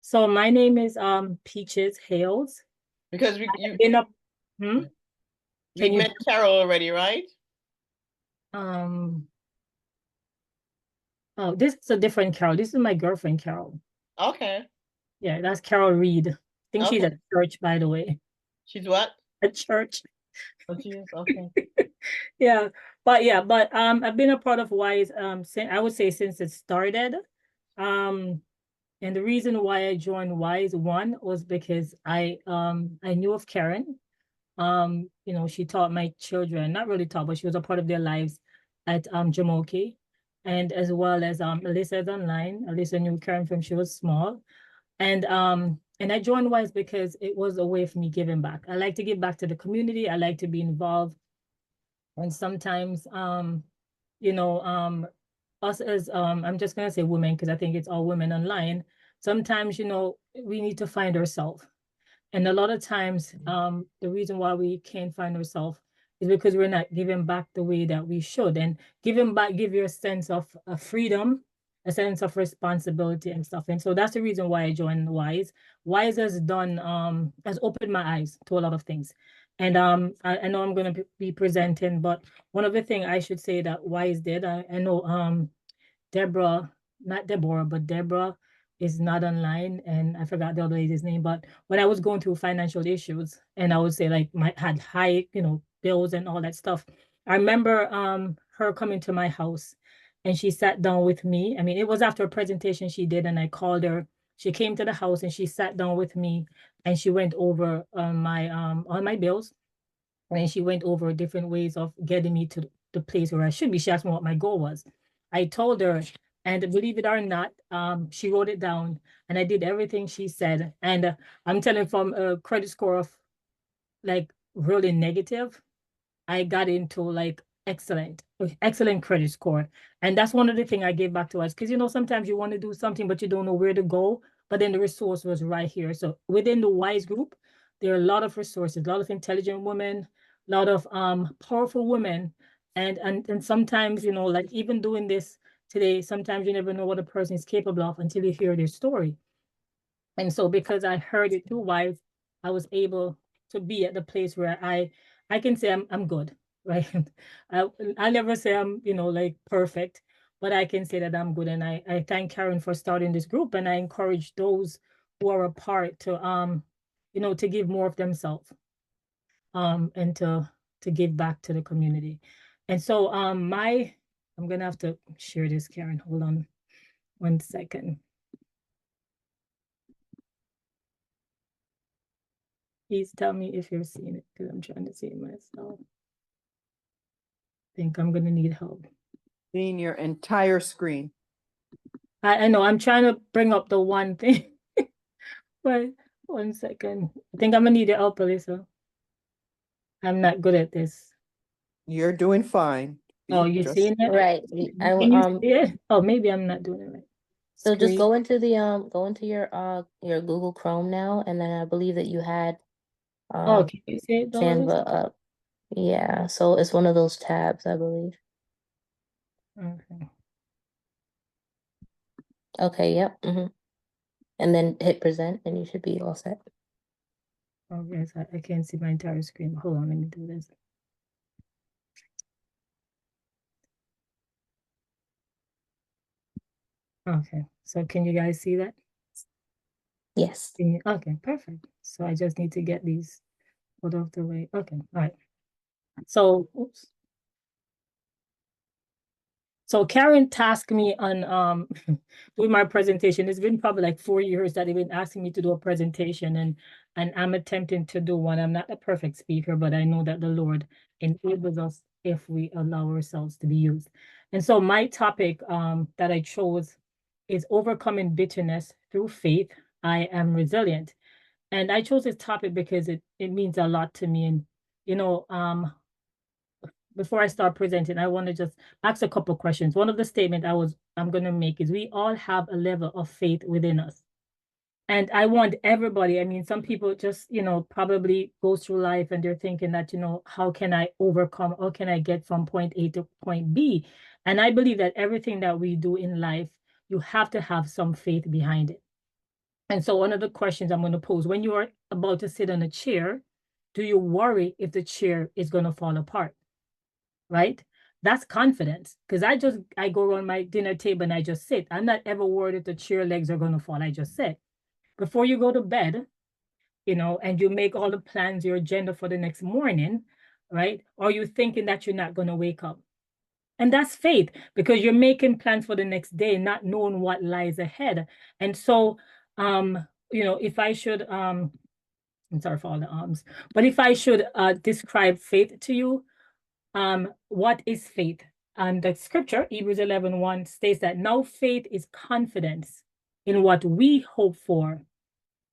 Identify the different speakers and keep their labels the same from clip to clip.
Speaker 1: So my name is Peaches Hales.
Speaker 2: Because we
Speaker 1: I've been up. Hmm?
Speaker 2: we
Speaker 1: Can you?
Speaker 2: met Carol already, right?
Speaker 1: Um. Oh, this is a different Carol. This is my girlfriend Carol.
Speaker 2: Okay.
Speaker 1: Yeah, that's Carol Reed. I think she's
Speaker 2: Okay.
Speaker 1: at church, by the way.
Speaker 2: She's what?
Speaker 1: At church.
Speaker 2: Oh, she is. Okay.
Speaker 1: Yeah, but I've been a part of Wise since I would say since it started. Um, and the reason why I joined Wise one was because I knew of Karen. She taught my children, not really taught, but she was a part of their lives at Jamoke. And as well as Alicia's online. Alicia knew Karen from she was small. And I joined Wise because it was a way for me giving back. I like to give back to the community. I like to be involved. And sometimes you know, us as I'm just gonna say women because I think it's all women online. Sometimes, we need to find ourselves. And a lot of times, the reason why we can't find ourselves is because we're not giving back the way that we should. And giving back give you a sense of freedom, a sense of responsibility and stuff. And so that's the reason why I joined Wise. Wise has opened my eyes to a lot of things. And I know I'm gonna be presenting, but one of the things I should say that Wise did, I know Deborah, not Deborah, but Deborah is not online, and I forgot the other lady's name. But when I was going through financial issues, and I would say like my had high, bills and all that stuff, I remember her coming to my house, and she sat down with me. I mean, it was after a presentation she did, and I called her. She came to the house and she sat down with me, and she went over my all my bills, and she went over different ways of getting me to the place where I should be. She asked me what my goal was. I told her, and believe it or not, she wrote it down, and I did everything she said. And I'm telling from a credit score of like really negative, I got into like excellent credit score. And that's one of the things I gave back to us. Because sometimes you want to do something, but you don't know where to go. But then the resource was right here. So within the WISE group, there are a lot of resources, a lot of intelligent women, a lot of powerful women. And sometimes, like even doing this today, sometimes you never know what a person is capable of until you hear their story. And so because I heard it through WISE, I was able to be at the place where I can say I'm good, right? I never say I'm, like perfect, but I can say that I'm good. And I thank Karen for starting this group, and I encourage those who are a part to give more of themselves, and to give back to the community. And so I'm gonna have to share this, Karen. Hold on 1 second. Please tell me if you're seeing it because I'm trying to see it myself. I think I'm gonna need help.
Speaker 3: Seeing your entire screen.
Speaker 1: I know I'm trying to bring up the one thing, but 1 second. I think I'm gonna need your help, Alyssa. I'm not good at this.
Speaker 3: You're doing fine.
Speaker 1: Oh, you
Speaker 3: Just
Speaker 1: seeing it?
Speaker 4: Right.
Speaker 1: Can you see it? Oh, maybe I'm not doing it right.
Speaker 4: So just
Speaker 1: Screen.
Speaker 4: go into your Google Chrome now, and then I believe that you had
Speaker 1: Oh, can you see it though, Alyssa?
Speaker 4: Canva up. Yeah, so it's one of those tabs, I believe.
Speaker 1: Okay.
Speaker 4: Okay, yep. And then hit present and you should be all set.
Speaker 1: Okay, so I can't see my entire screen. Hold on, let me do this. Okay, so can you guys see that?
Speaker 4: Yes.
Speaker 1: Okay, perfect. So I just need to get these out of the way. Okay, all right. So, oops. So Karen tasked me on doing my presentation. It's been probably like 4 years that they've been asking me to do a presentation, and I'm attempting to do one. I'm not a perfect speaker, but I know that the Lord enables us if we allow ourselves to be used. And so my topic that I chose is overcoming bitterness through faith. I am resilient. And I chose this topic because it means a lot to me. And before I start presenting, I want to just ask a couple questions. One of the statement I'm going to make is we all have a level of faith within us. And I want everybody, I mean, some people just, probably go through life and they're thinking that, how can I overcome? How can I get from point A to point B? And I believe that everything that we do in life, you have to have some faith behind it. And so one of the questions I'm going to pose, when you are about to sit on a chair, do you worry if the chair is going to fall apart? Right? That's confidence. Because I go around my dinner table and I just sit. I'm not ever worried if the chair legs are going to fall. I just sit. Before you go to bed, and you make all the plans, your agenda for the next morning, right? Are you thinking that you're not going to wake up? And that's faith, because you're making plans for the next day, not knowing what lies ahead. And so, if I should, I'm sorry for all the arms, but if I should describe faith to you, what is faith? The scripture, Hebrews 11:1, states that now faith is confidence in what we hope for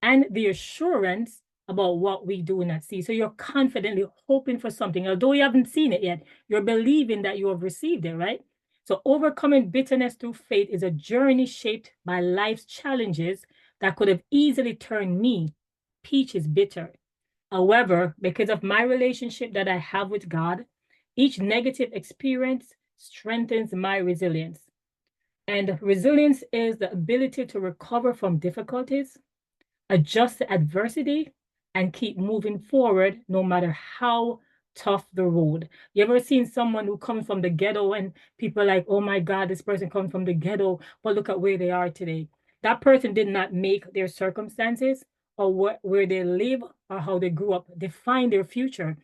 Speaker 1: and the assurance about what we do not see. So you're confidently hoping for something, although you haven't seen it yet, you're believing that you have received it, right? So overcoming bitterness through faith is a journey shaped by life's challenges that could have easily turned me, Peaches, bitter. However, because of my relationship that I have with God, each negative experience strengthens my resilience. And resilience is the ability to recover from difficulties, adjust to adversity, and keep moving forward no matter how tough the road. You ever seen someone who comes from the ghetto and people are like, oh my God, this person comes from the ghetto, but look at where they are today. That person did not make their circumstances or where they live or how they grew up define their future.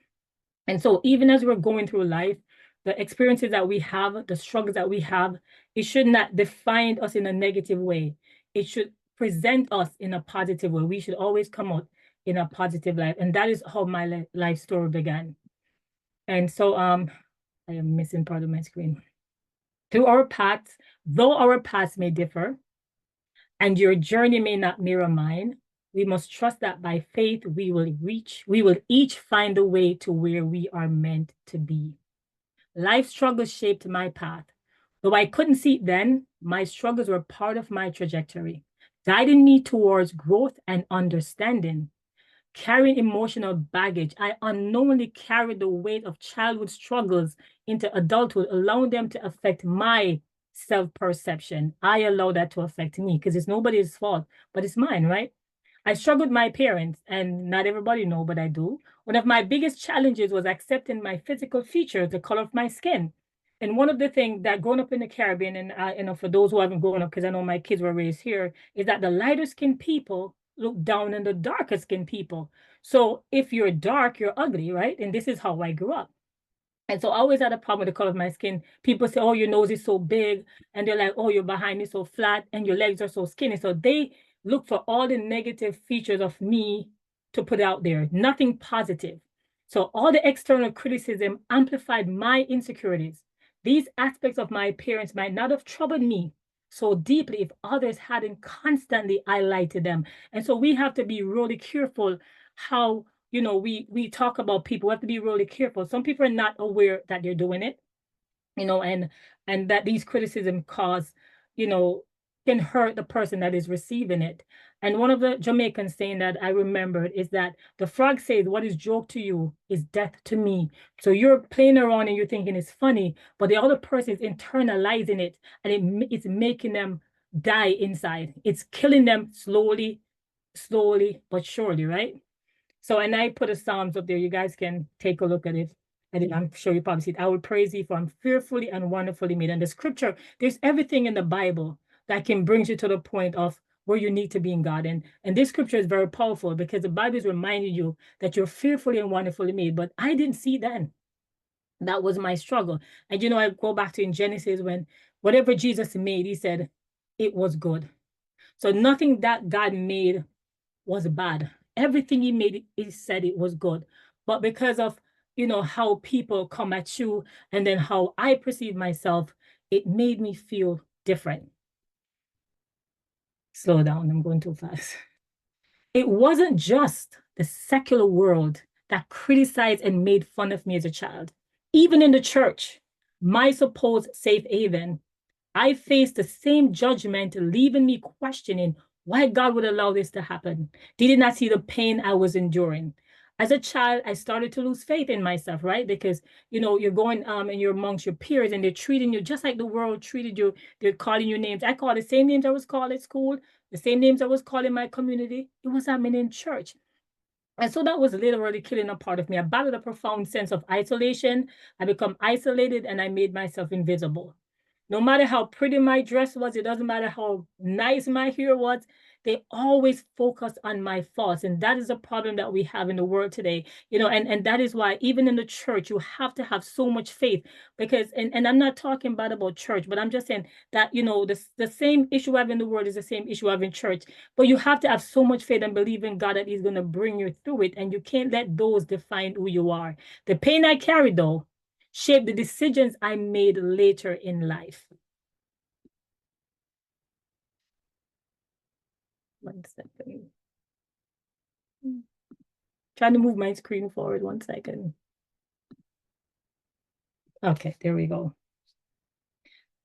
Speaker 1: And so even as we're going through life, the experiences that we have, the struggles that we have, it should not define us in a negative way. It should present us in a positive way. We should always come out in a positive life. And that is how my life story began. And so I am missing part of my screen. Through our paths, though our paths may differ, and your journey may not mirror mine, we must trust that by faith we will each find a way to where we are meant to be. Life struggles shaped my path. Though I couldn't see it then, my struggles were part of my trajectory, guiding me towards growth and understanding. Carrying emotional baggage, I unknowingly carried the weight of childhood struggles into adulthood, allowing them to affect my self-perception. I allow that to affect me because it's nobody's fault, but it's mine, right? I struggled with my parents, and not everybody know, but I do. One of my biggest challenges was accepting my physical features, the color of my skin. And one of the things that growing up in the Caribbean, and for those who haven't grown up, because I know my kids were raised here, is that the lighter skinned people look down on the darker skinned people. So if you're dark, you're ugly, right? And this is how I grew up. And so I always had a problem with the color of my skin. People say, oh, your nose is so big. And they're like, oh, your behind is so flat and your legs are so skinny. So they look for all the negative features of me to put out there, nothing positive. So all the external criticism amplified my insecurities. These aspects of my appearance might not have troubled me so deeply if others hadn't constantly highlighted them. And so we have to be really careful how we talk about people. We have to be really careful. Some people are not aware that they're doing it, and that these criticism can hurt the person that is receiving it. And one of the Jamaicans saying that I remembered is that the frog says, what is joke to you is death to me. So you're playing around and you're thinking it's funny, but the other person is internalizing it, and it's making them die inside. It's killing them slowly but surely, right? So, and I put a Psalms up there. You guys can take a look at it. And I'm sure you probably see it. I will praise thee, for I'm fearfully and wonderfully made. And the scripture, there's everything in the Bible that can bring you to the point of where you need to be in God. And this scripture is very powerful because the Bible is reminding you that you're fearfully and wonderfully made. But I didn't see then. That was my struggle. And I go back to in Genesis when whatever Jesus made, he said it was good. So nothing that God made was bad. Everything he made, he said it was good. But because of, how people come at you and then how I perceive myself, it made me feel different. Slow down, I'm going too fast. It wasn't just the secular world that criticized and made fun of me as a child. Even in the church, my supposed safe haven, I faced the same judgment, leaving me questioning why God would allow this to happen. Did he not see the pain I was enduring? As a child, I started to lose faith in myself, right? Because, you know, you're going and you're amongst your peers and they're treating you just like the world treated you. They're calling you names. I call the same names I was called at school, the same names I was called in my community. It was happening in church. And so that was literally killing a part of me. I battled a profound sense of isolation. I become isolated and I made myself invisible. No matter how pretty my dress was, it doesn't matter how nice my hair was, they always focus on my faults. And that is a problem that we have in the world today. You know, and that is why even in the church, you have to have so much faith because, and I'm not talking bad about church, but I'm just saying that, you know, the same issue I have in the world is the same issue I have in church. But you have to have so much faith and believe in God that He's going to bring you through it. And you can't let those define who you are. The pain I carry, though, shaped the decisions I made later in life. One second. Trying to move my screen forward 1 second. Okay, there we go.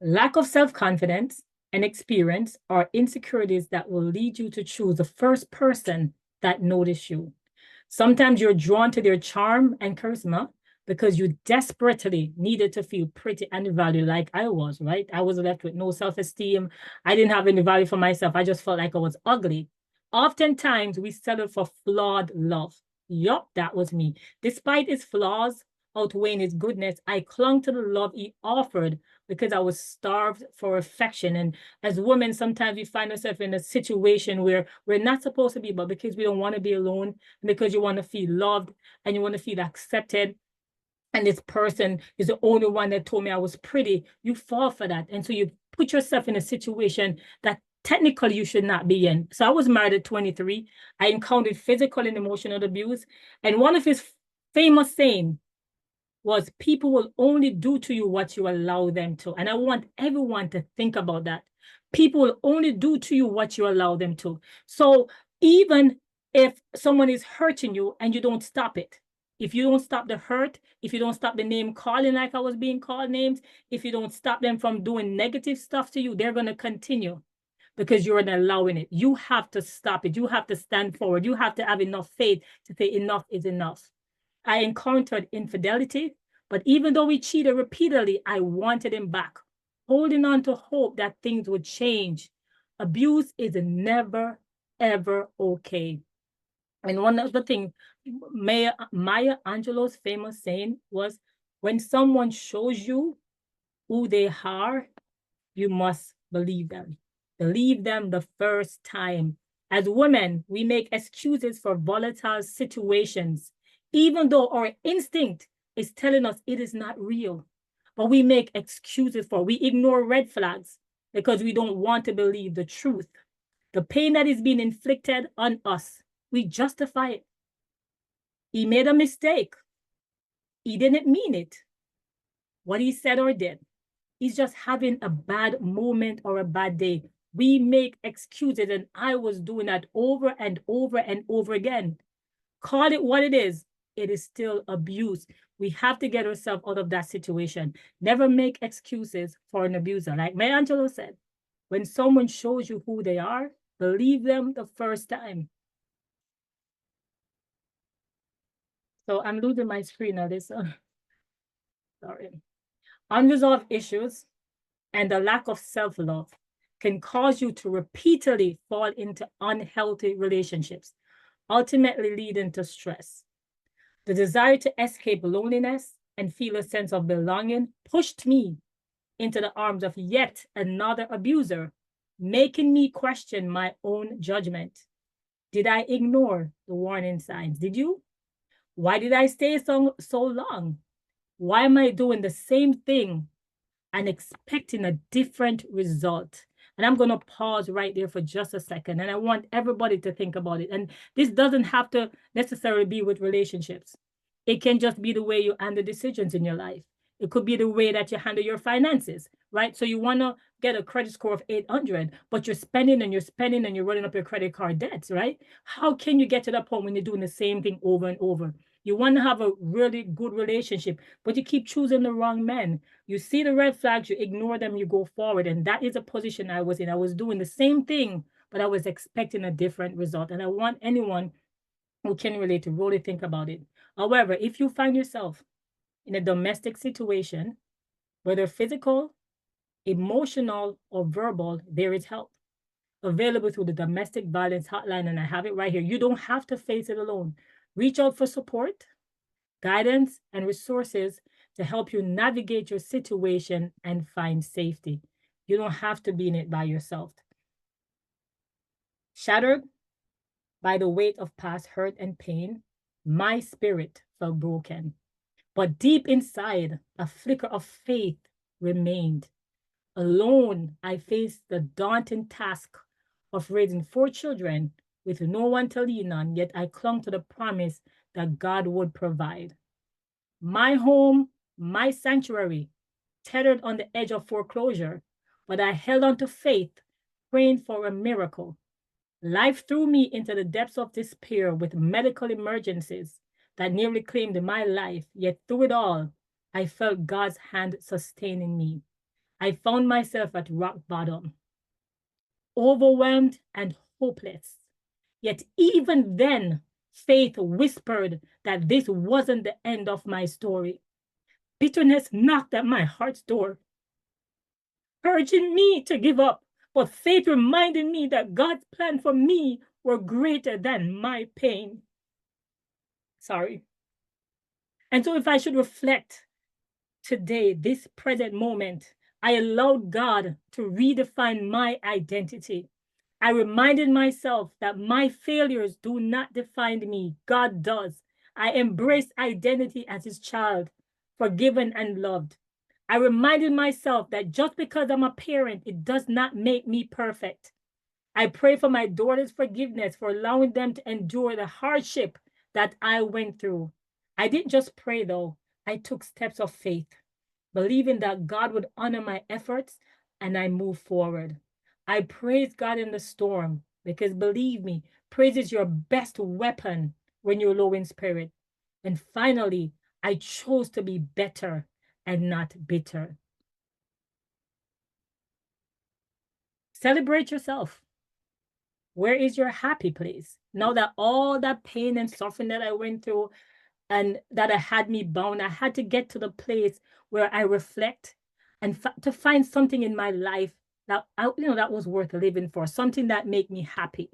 Speaker 1: Lack of self-confidence and experience are insecurities that will lead you to choose the first person that notice you. Sometimes you're drawn to their charm and charisma because you desperately needed to feel pretty and valued like I was, right? I was left with no self-esteem. I didn't have any value for myself. I just felt like I was ugly. Oftentimes, we settle for flawed love. Yup, that was me. Despite its flaws outweighing its goodness, I clung to the love he offered because I was starved for affection. And as women, sometimes we find ourselves in a situation where we're not supposed to be, but because we don't want to be alone, because you want to feel loved and you want to feel accepted, and this person is the only one that told me I was pretty, you fall for that. And so you put yourself in a situation that technically you should not be in. So I was married at 23. I encountered physical and emotional abuse. And one of his famous saying was, people will only do to you what you allow them to. And I want everyone to think about that. People will only do to you what you allow them to. So even if someone is hurting you and you don't stop it, if you don't stop the hurt, if you don't stop the name calling like I was being called names, if you don't stop them from doing negative stuff to you, they're going to continue because you're not allowing it. You have to stop it. You have to stand forward. You have to have enough faith to say enough is enough. I encountered infidelity, but even though we cheated repeatedly, I wanted him back, holding on to hope that things would change. Abuse is never, ever okay. And one of the things, Maya Angelou's famous saying was, when someone shows you who they are, you must believe them. Believe them the first time. As women, we make excuses for volatile situations, even though our instinct is telling us it is not real. But we make excuses for, we ignore red flags because we don't want to believe the truth. The pain that is being inflicted on us, we justify it. He made a mistake. He didn't mean it. What he said or did. He's just having a bad moment or a bad day. We make excuses, and I was doing that over and over and over again. Call it what it is still abuse. We have to get ourselves out of that situation. Never make excuses for an abuser. Like Maya Angelou said, when someone shows you who they are, believe them the first time. So I'm losing my screen now. Sorry. Unresolved issues and the lack of self-love can cause you to repeatedly fall into unhealthy relationships, ultimately leading to stress. The desire to escape loneliness and feel a sense of belonging pushed me into the arms of yet another abuser, making me question my own judgment. Did I ignore the warning signs? Did you? Why did I stay so long? Why am I doing the same thing and expecting a different result? And I'm going to pause right there for just a second. And I want everybody to think about it. And this doesn't have to necessarily be with relationships. It can just be the way you handle decisions in your life. It could be the way that you handle your finances, right? So you want to get a credit score of 800, but you're spending and you're running up your credit card debts, right? How can you get to that point when you're doing the same thing over and over? You want to have a really good relationship, but you keep choosing the wrong men. You see the red flags, you ignore them, you go forward. And that is a position I was in. I was doing the same thing, but I was expecting a different result. And I want anyone who can relate to really think about it. However, if you find yourself in a domestic situation, whether physical, emotional, or verbal, there is help available through the domestic violence hotline, and I have it right here. You don't have to face it alone. Reach out for support, guidance, and resources to help you navigate your situation and find safety. You don't have to be in it by yourself. Shattered by the weight of past hurt and pain, my spirit felt broken. But deep inside, a flicker of faith remained. Alone, I faced the daunting task of raising 4 children with no one to lean on, yet I clung to the promise that God would provide. My home, my sanctuary, tethered on the edge of foreclosure, but I held on to faith, praying for a miracle. Life threw me into the depths of despair with medical emergencies that nearly claimed my life, yet through it all, I felt God's hand sustaining me. I found myself at rock bottom, overwhelmed and hopeless. Yet even then, faith whispered that this wasn't the end of my story. Bitterness knocked at my heart's door, urging me to give up, but faith reminded me that God's plan for me were greater than my pain. Sorry. And so if I should reflect today, this present moment, I allowed God to redefine my identity. I reminded myself that my failures do not define me. God does. I embraced identity as his child, forgiven and loved. I reminded myself that just because I'm a parent, it does not make me perfect. I pray for my daughter's forgiveness for allowing them to endure the hardship that I went through. I didn't just pray though, I took steps of faith, believing that God would honor my efforts, and I moved forward. I praise God in the storm because believe me, praise is your best weapon when you're low in spirit. And finally, I chose to be better and not bitter. Celebrate yourself. Where is your happy place? Now that all that pain and suffering that I went through and that I had me bound, I had to get to the place where I reflect and to find something in my life that that was worth living for, something that made me happy.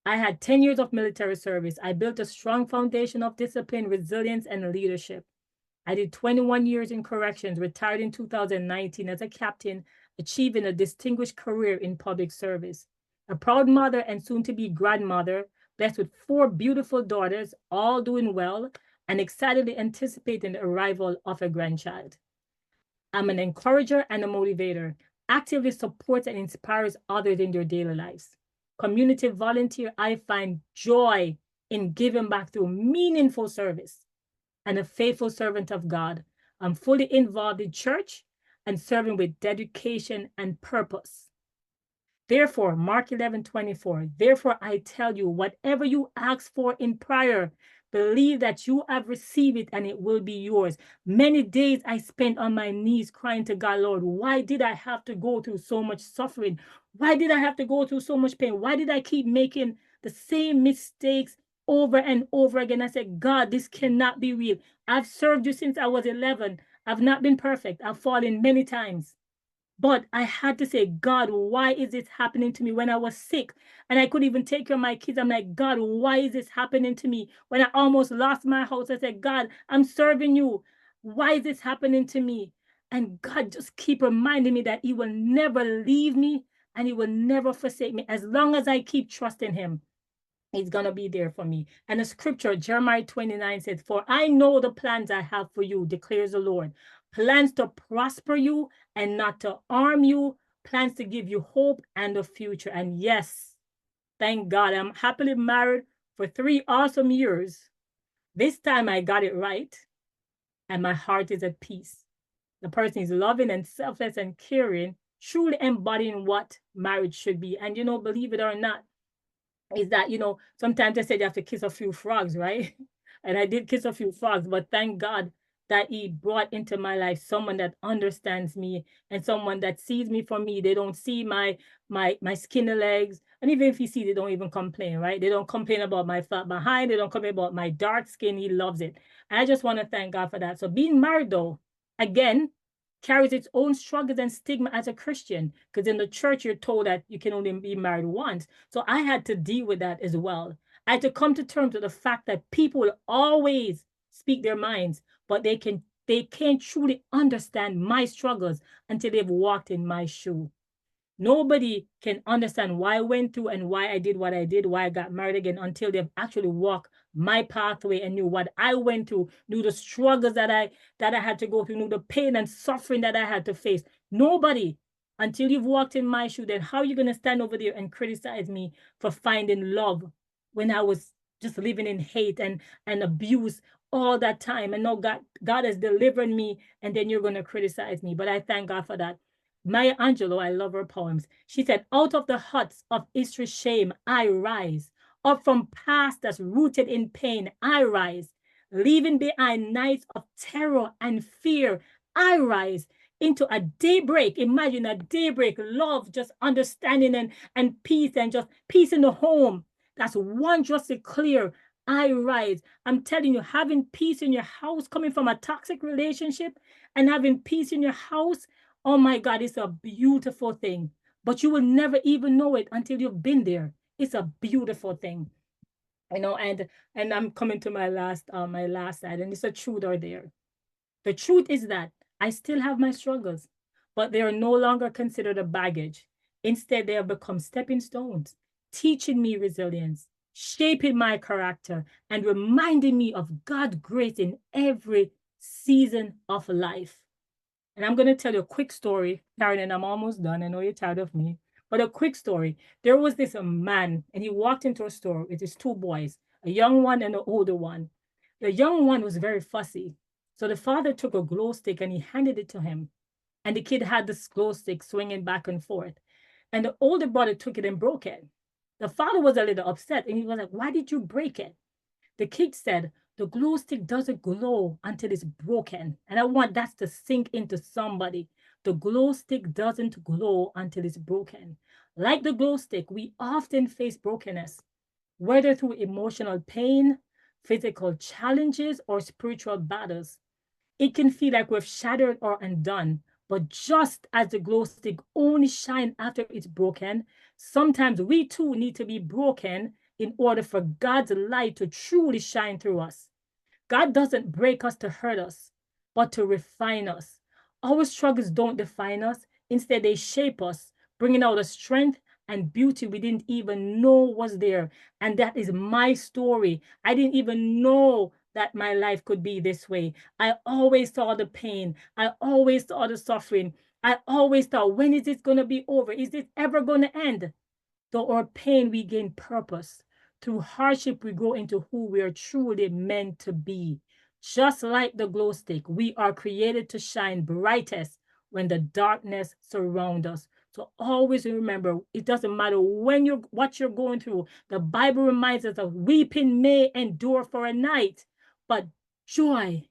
Speaker 1: I had 10 years of military service. I built a strong foundation of discipline, resilience, and leadership. I did 21 years in corrections, retired in 2019 as a captain, achieving a distinguished career in public service. A proud mother and soon-to-be grandmother, blessed with 4 beautiful daughters, all doing well, and excitedly anticipating the arrival of a grandchild. I'm an encourager and a motivator, actively supports and inspires others in their daily lives. Community volunteer, I find joy in giving back through meaningful service. And a faithful servant of God. I'm fully involved in church and serving with dedication and purpose. Therefore, Mark 11:24, therefore I tell you, whatever you ask for in prayer, believe that you have received it and it will be yours. Many days I spent on my knees crying to God, Lord, why did I have to go through so much suffering? Why did I have to go through so much pain? Why did I keep making the same mistakes over and over again? I said, God, this cannot be real. I've served you since I was 11. I've not been perfect. I've fallen many times. But I had to say, God, why is this happening to me when I was sick and I couldn't even take care of my kids? I'm like, God, why is this happening to me? When I almost lost my house, I said, God, I'm serving you. Why is this happening to me? And God just keep reminding me that he will never leave me and he will never forsake me. As long as I keep trusting him, he's going to be there for me. And the scripture, Jeremiah 29 says, for I know the plans I have for you, declares the Lord. Plans to prosper you and not to harm you. Plans to give you hope and a future. And yes, thank God, I'm happily married for 3 awesome years. This time I got it right. And my heart is at peace. The person is loving and selfless and caring, truly embodying what marriage should be. And believe it or not, is that, sometimes they say you have to kiss a few frogs, right? And I did kiss a few frogs, but thank God that he brought into my life someone that understands me and someone that sees me for me. They don't see my skinny legs. And even if you see, they don't even complain, right? They don't complain about my fat behind. They don't complain about my dark skin. He loves it. And I just want to thank God for that. So being married, though, again, carries its own struggles and stigma as a Christian, because in the church, you're told that you can only be married once. So I had to deal with that as well. I had to come to terms with the fact that people will always speak their minds, but they can't truly understand my struggles until they've walked in my shoe. Nobody can understand why I went through and why I did what I did, why I got married again, until they've actually walked my pathway and knew what I went through, knew the struggles that I had to go through, knew the pain and suffering that I had to face. Nobody, until you've walked in my shoe, then how are you going to stand over there and criticize me for finding love when I was just living in hate and abuse all that time? And now God has delivered me, and then you're going to criticize me. But I thank God for that. Maya Angelou, I love her poems. She said, out of the huts of history's shame, I rise. Up from past that's rooted in pain, I rise. Leaving behind nights of terror and fear, I rise into a daybreak. Imagine a daybreak, love, just understanding and peace, and just peace in the home. That's wondrously clear. I rise. I'm telling you, having peace in your house, coming from a toxic relationship and having peace in your house, oh my God, it's a beautiful thing. But you will never even know it until you've been there. It's a beautiful thing. And I'm coming to my last side, and it's a truth or there. The truth is that I still have my struggles, but they are no longer considered a baggage. Instead, they have become stepping stones, teaching me resilience, shaping my character, and reminding me of God's grace in every season of life. And I'm going to tell you a quick story, Karen, and I'm almost done. I know you're tired of me, but a quick story. There was this man, and he walked into a store with his two boys, a young one and an older one. The young one was very fussy. So the father took a glow stick and he handed it to him. And the kid had this glow stick swinging back and forth. And the older brother took it and broke it. The father was a little upset, and he was like, why did you break it? The kid said, the glow stick doesn't glow until it's broken. And I want that to sink into somebody. The glow stick doesn't glow until it's broken. Like the glow stick, we often face brokenness, whether through emotional pain, physical challenges, or spiritual battles. It can feel like we've shattered or undone. But just as the glow stick only shines after it's broken, sometimes we too need to be broken in order for God's light to truly shine through us. God doesn't break us to hurt us, but to refine us. Our struggles don't define us. Instead, they shape us, bringing out a strength and beauty we didn't even know was there. And that is my story. I didn't even know that my life could be this way. I always saw the pain. I always saw the suffering. I always thought, when is this going to be over? Is this ever going to end? Through our pain, we gain purpose. Through hardship, we grow into who we are truly meant to be. Just like the glow stick, we are created to shine brightest when the darkness surrounds us. So always remember, it doesn't matter what you're going through. The Bible reminds us of weeping may endure for a night, but joy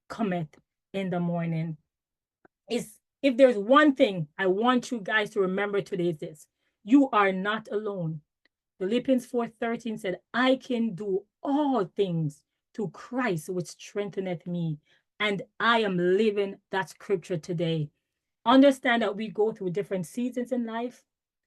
Speaker 1: cometh in the morning. If there's one thing I want you guys to remember today, is this: you are not alone. Philippians 4:13 said, I can do all things through Christ, which strengtheneth me. And I am living that scripture today. Understand that we go through different seasons in life.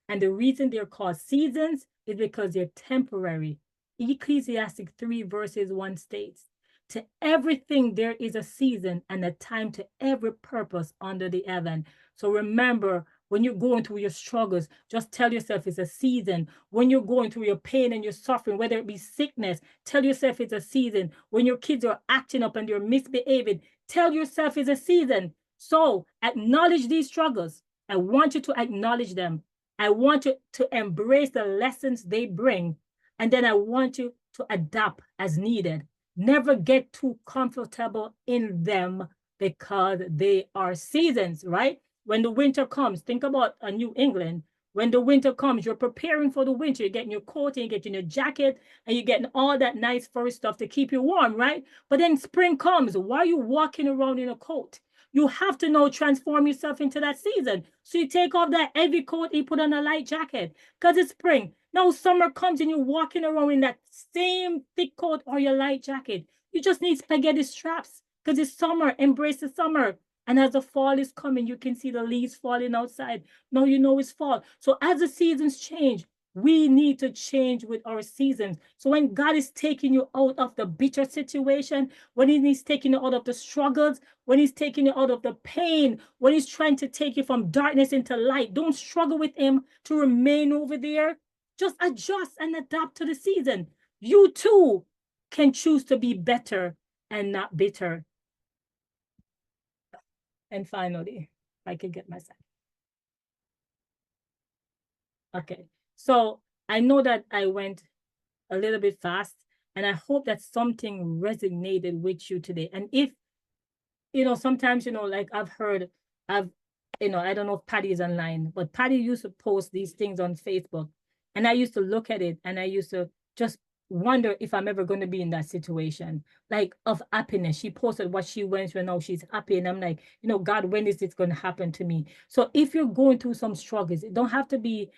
Speaker 1: And the reason they're called seasons is because they're temporary. Ecclesiastic 3:1 states, to everything there is a season and a time to every purpose under the heaven. So remember, when you're going through your struggles, just tell yourself it's a season. When you're going through your pain and your suffering, whether it be sickness, tell yourself it's a season. When your kids are acting up and they're misbehaving, tell yourself it's a season. So acknowledge these struggles. I want you to acknowledge them. I want you to embrace the lessons they bring. And then I want you to adapt as needed. Never get too comfortable in them, because they are seasons, right? When the winter comes, think about New England. When the winter comes, you're preparing for the winter. You're getting your coat and you're getting your jacket and you're getting all that nice fur stuff to keep you warm, right? But then spring comes. Why are you walking around in a coat? You have to know, transform yourself into that season. So you take off that heavy coat and you put on a light jacket because it's spring. Now summer comes and you're walking around in that same thick coat or your light jacket. You just need spaghetti straps because it's summer. Embrace the summer. And as the fall is coming, you can see the leaves falling outside. Now you know it's fall. So as the seasons change, we need to change with our seasons. So when God is taking you out of the bitter situation, when He's taking you out of the struggles, when He's taking you out of the pain, when He's trying to take you from darkness into light, don't struggle with Him to remain over there. Just adjust and adapt to the season. You too can choose to be better and not bitter. And finally, if I could get my second. Okay, so I know that I went a little bit fast, and I hope that something resonated with you today. And if, sometimes, like I don't know if Patty is online, but Patty used to post these things on Facebook. And I used to look at it and I used to just wonder if I'm ever going to be in that situation, like of happiness. She posted what she went through, now she's happy. And I'm like, God, when is this going to happen to me? So if you're going through some struggles, it don't have to be,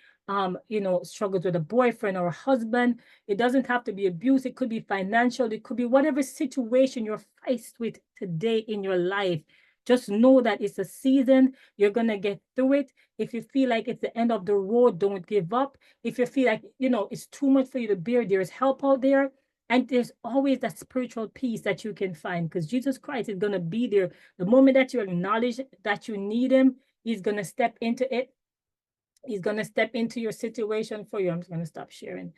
Speaker 1: struggles with a boyfriend or a husband. It doesn't have to be abuse. It could be financial. It could be whatever situation you're faced with today in your life. Just know that it's a season. You're going to get through it. If you feel like it's the end of the road, don't give up. If you feel like, it's too much for you to bear, there's help out there. And there's always that spiritual peace that you can find because Jesus Christ is going to be there. The moment that you acknowledge that you need Him, He's going to step into it. He's going to step into your situation for you. I'm just going to stop sharing.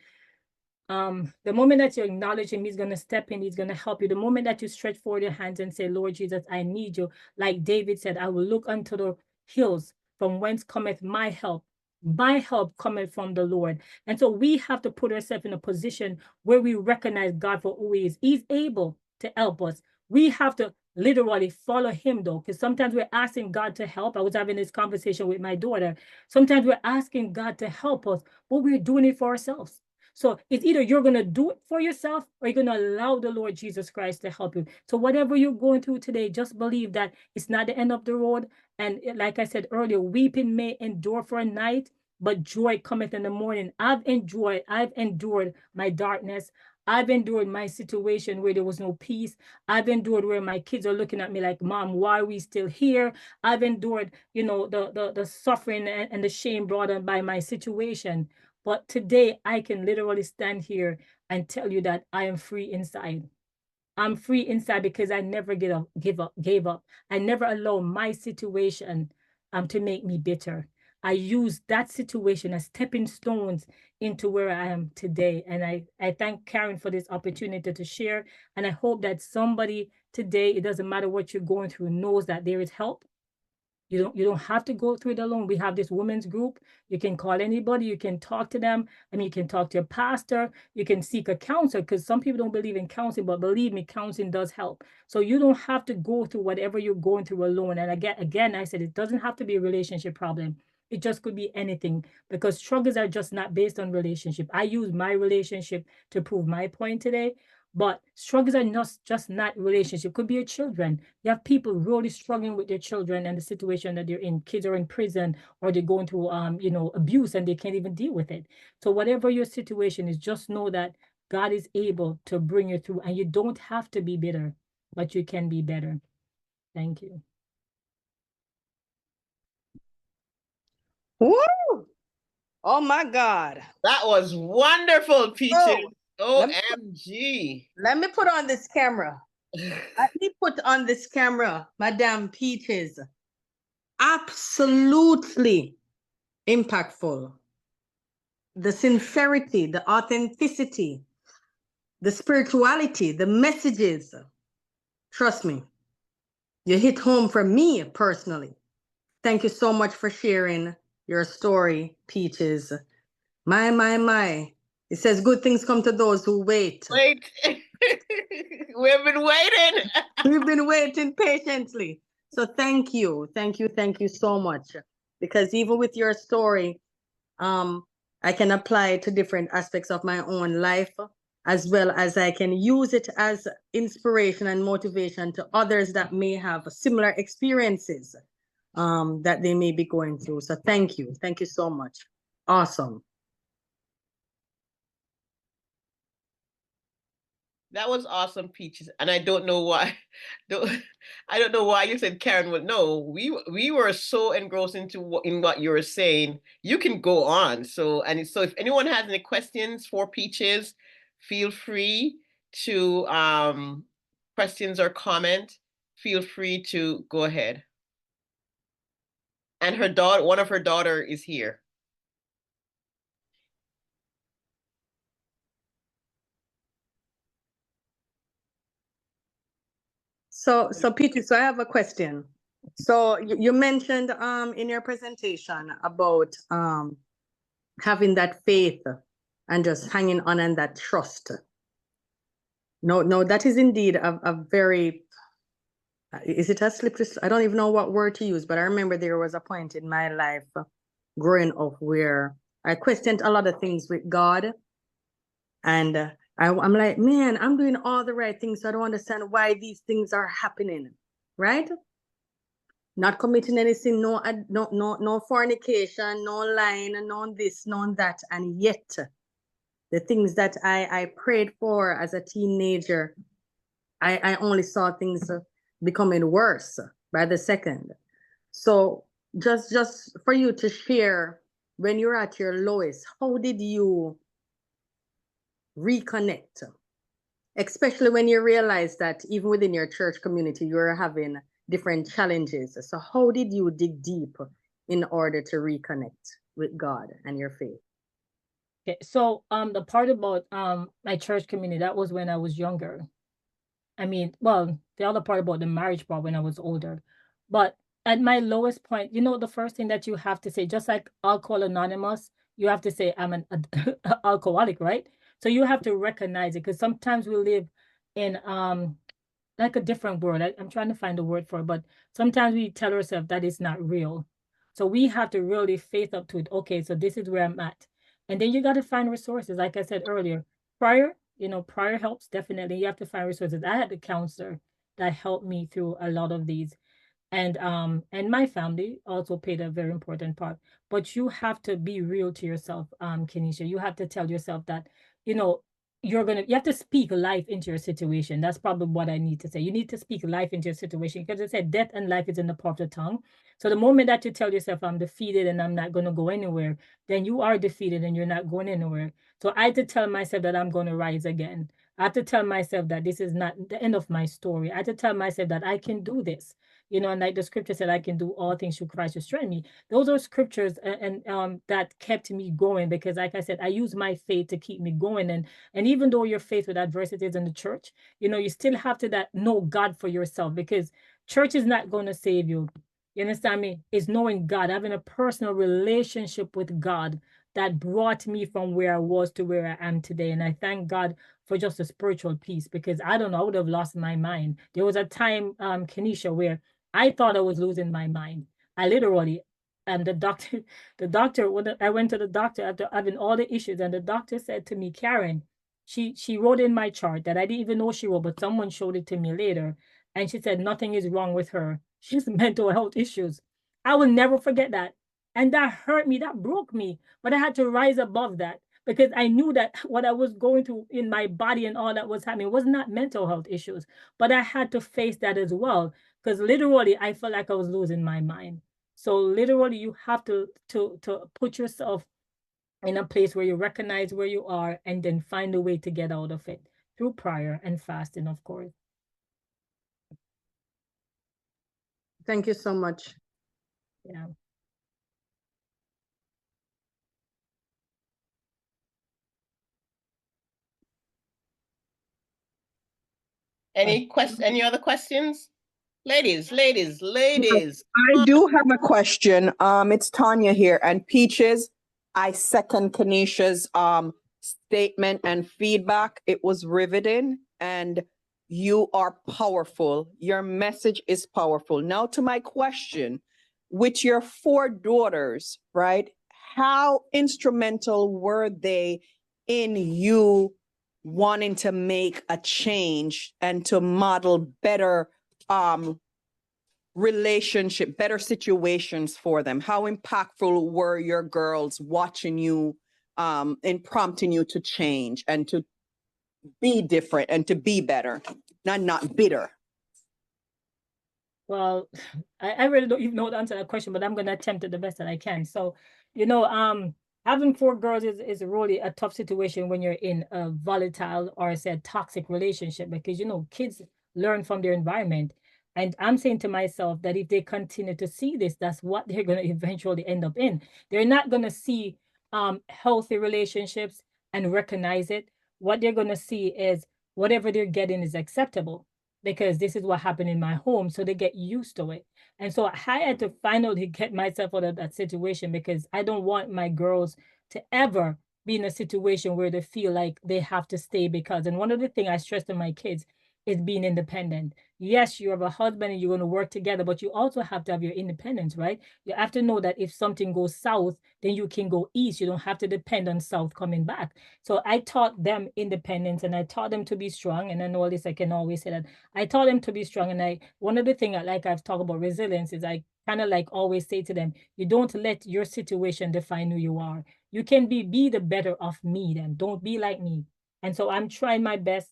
Speaker 1: The moment that you acknowledge Him, He's going to step in. He's going to help you. The moment that you stretch forward your hands and say, Lord Jesus, I need you. Like David said, I will look unto the hills from whence cometh my help. My help cometh from the Lord. And so we have to put ourselves in a position where we recognize God for who He is. He's able to help us. We have to literally follow Him though, because sometimes we're asking God to help. I was having this conversation with my daughter. Sometimes we're asking God to help us, but we're doing it for ourselves. So it's either you're going to do it for yourself or you're going to allow the Lord Jesus Christ to help you. So whatever you're going through today, just believe that it's not the end of the road. And like I said earlier, weeping may endure for a night, but joy cometh in the morning. I've endured my darkness. I've endured my situation where there was no peace. I've endured where my kids are looking at me like, Mom, why are we still here? I've endured, the suffering and the shame brought on by my situation. But today I can literally stand here and tell you that I am free inside. I'm free inside because I never gave up. I never allow my situation to make me bitter. I use that situation as stepping stones into where I am today. And I thank Karen for this opportunity to share. And I hope that somebody today, it doesn't matter what you're going through, knows that there is help. You don't have to go through it alone. We have this women's group. You can call anybody. You can talk to them. I mean, you can talk to your pastor. You can seek a counselor because some people don't believe in counseling, but believe me, counseling does help. So you don't have to go through whatever you're going through alone. And again, I said it doesn't have to be a relationship problem. It just could be anything because struggles are just not based on relationship. I use my relationship to prove my point today. But struggles are just not relationship. It could be your children. You have people really struggling with their children and the situation that they're in. Kids are in prison or they're going through, abuse and they can't even deal with it. So whatever your situation is, just know that God is able to bring you through and you don't have to be bitter, but you can be better. Thank you.
Speaker 5: Woo! Oh my God.
Speaker 2: That was wonderful, Peaches.
Speaker 5: let me
Speaker 2: OMG.
Speaker 5: Let me put on this camera. Let me put on this camera, Madame Peaches. Absolutely impactful. The sincerity, the authenticity, the spirituality, the messages. Trust me, you hit home for me personally. Thank you so much for sharing your story, Peaches. My. It says good things come to those who wait.
Speaker 2: Wait. We've been waiting.
Speaker 5: We've been waiting patiently. So thank you so much. Because even with your story, I can apply it to different aspects of my own life, as well as I can use it as inspiration and motivation to others that may have similar experiences that they may be going through. So thank you. Thank you so much. Awesome.
Speaker 2: That was awesome, Peaches. And I don't know why. I don't know why you said Karen would know. We were so engrossed into what you were saying. You can go on. So if anyone has any questions for Peaches, feel free to questions or comment. Feel free to go ahead. And one of her daughter is here.
Speaker 5: So Peter, so I have a question. So you mentioned in your presentation about having that faith and just hanging on and that trust. No, that is indeed a very, is it a slippery? I don't even know what word to use, but I remember there was a point in my life growing up where I questioned a lot of things with God. And I'm like, man, I'm doing all the right things. So I don't understand why these things are happening, right? Not committing any sin, no fornication, no lying, no this, no that. And yet, the things that I prayed for as a teenager, I only saw things becoming worse by the second. So just for you to share, when you're at your lowest, how did you reconnect? Especially when you realize that even within your church community, you're having different challenges. So how did you dig deep in order to reconnect with God and your faith?
Speaker 1: Okay, so the part about my church community, that was when I was younger. I mean, well, the other part about the marriage part when I was older. But at my lowest point, the first thing that you have to say, just like Alcohol Anonymous, you have to say, I'm an alcoholic, right? So you have to recognize it, because sometimes we live in like a different word. I'm trying to find a word for it, but sometimes we tell ourselves that it's not real. So we have to really faith up to it. Okay, so this is where I'm at. And then you got to find resources. Like I said earlier, prior helps definitely. You have to find resources. I had a counselor that helped me through a lot of these. And my family also played a very important part. But you have to be real to yourself, Kenisha. You have to tell yourself that, you know, you have to speak life into your situation. That's probably what I need to say. You need to speak life into your situation, because I said death and life is in the power of the tongue. So the moment that you tell yourself I'm defeated and I'm not going to go anywhere, then you are defeated and you're not going anywhere. So I had to tell myself that I'm going to rise again. I had to tell myself that this is not the end of my story. I had to tell myself that I can do this. And like the scripture said, I can do all things through Christ who strengthens me. Those are scriptures and that kept me going, because like I said, I use my faith to keep me going. And even though you're faced with adversities in the church, you still have to know God for yourself, because church is not going to save you. You understand me? It's knowing God, having a personal relationship with God that brought me from where I was to where I am today. And I thank God for just a spiritual peace, because I don't know, I would have lost my mind. There was a time, Kenisha, where I thought I was losing my mind. I literally, the doctor, when I went to the doctor after having all the issues, and the doctor said to me, Karen, she wrote in my chart that I didn't even know she wrote, but someone showed it to me later. And she said, nothing is wrong with her. She has mental health issues. I will never forget that. And that hurt me, that broke me. But I had to rise above that, because I knew that what I was going through in my body and all that was happening was not mental health issues. But I had to face that as well, because literally I felt like I was losing my mind. So literally you have to put yourself in a place where you recognize where you are, and then find a way to get out of it through prayer and fasting, of course.
Speaker 5: Thank you so much.
Speaker 1: Yeah.
Speaker 2: Any other questions? Ladies.
Speaker 3: I do have a question. It's Tanya here, and Peaches, I second Kanisha's statement and feedback. It was riveting, and you are powerful. Your message is powerful. Now to my question, with your 4 daughters, right? how instrumental were they in you wanting to make a change and to model better better situations for them? How impactful were your girls watching you and prompting you to change and to be different and to be better, not bitter?
Speaker 1: Well, I really don't even know how to answer that question, but I'm gonna attempt it the best that I can. So, you know, having four girls is really a tough situation when you're in a volatile or say a toxic relationship, because you know kids learn from their environment. And I'm saying to myself that if they continue to see this, that's what they're gonna eventually end up in. They're not gonna see healthy relationships and recognize it. What they're gonna see is whatever they're getting is acceptable, because this is what happened in my home. So they get used to it. And so I had to finally get myself out of that situation, because I don't want my girls to ever be in a situation where they feel like they have to stay because. And one of the things I stress to my kids is being independent. Yes, you have a husband and you're going to work together, but you also have to have your independence, right? You have to know that if something goes south, then you can go east. You don't have to depend on south coming back. So I taught them independence, and I taught them to be strong. And I know this, I can always say that I taught them to be strong. And one of the things like I've talked about resilience is I kind of like always say to them, you don't let your situation define who you are. You can be the better of me, then don't be like me. And so I'm trying my best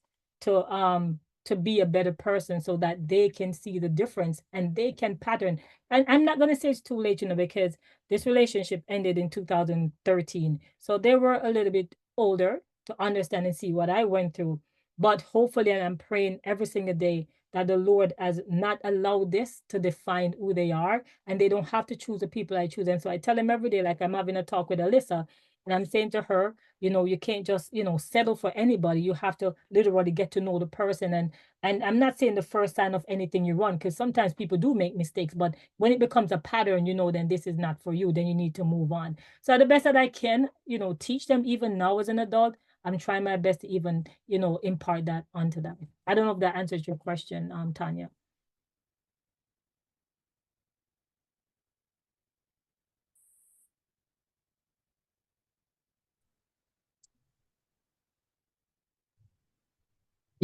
Speaker 1: to be a better person so that they can see the difference and they can pattern. And I'm not gonna say it's too late, you know, because this relationship ended in 2013. So they were a little bit older to understand and see what I went through. But hopefully, and I'm praying every single day that the Lord has not allowed this to define who they are, and they don't have to choose the people I choose. And so I tell them every day, like I'm having a talk with Alyssa, and I'm saying to her, you know, you can't just, you know, settle for anybody. You have to literally get to know the person. And I'm not saying the first sign of anything you run, because sometimes people do make mistakes, but when it becomes a pattern, you know, then this is not for you, then you need to move on. So the best that I can, you know, teach them even now as an adult, I'm trying my best to even, you know, impart that onto them. I don't know if that answers your question, Tanya.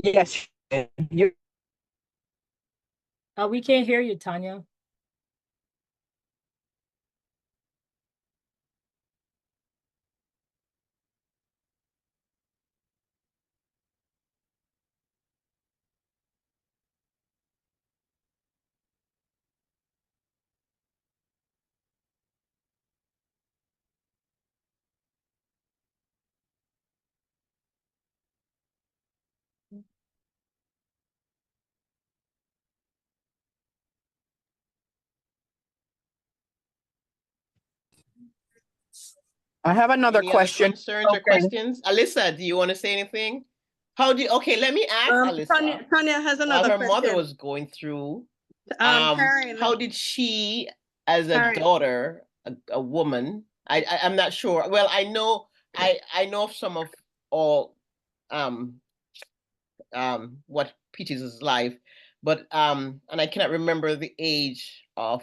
Speaker 3: Yes, you.
Speaker 1: We can't hear you, Tanya.
Speaker 3: I have another
Speaker 2: Any other
Speaker 3: question.
Speaker 2: concerns or
Speaker 3: Okay.
Speaker 2: questions? Alyssa, do you want to say anything? Okay, let me ask Alyssa.
Speaker 5: Tanya has
Speaker 2: While
Speaker 5: another
Speaker 2: her
Speaker 5: question.
Speaker 2: mother was going through,
Speaker 5: Karen,
Speaker 2: how did she, as a
Speaker 5: Karen.
Speaker 2: daughter, a woman, I'm not sure. Well, I know of some of all what Peaches' life, but and I cannot remember the age of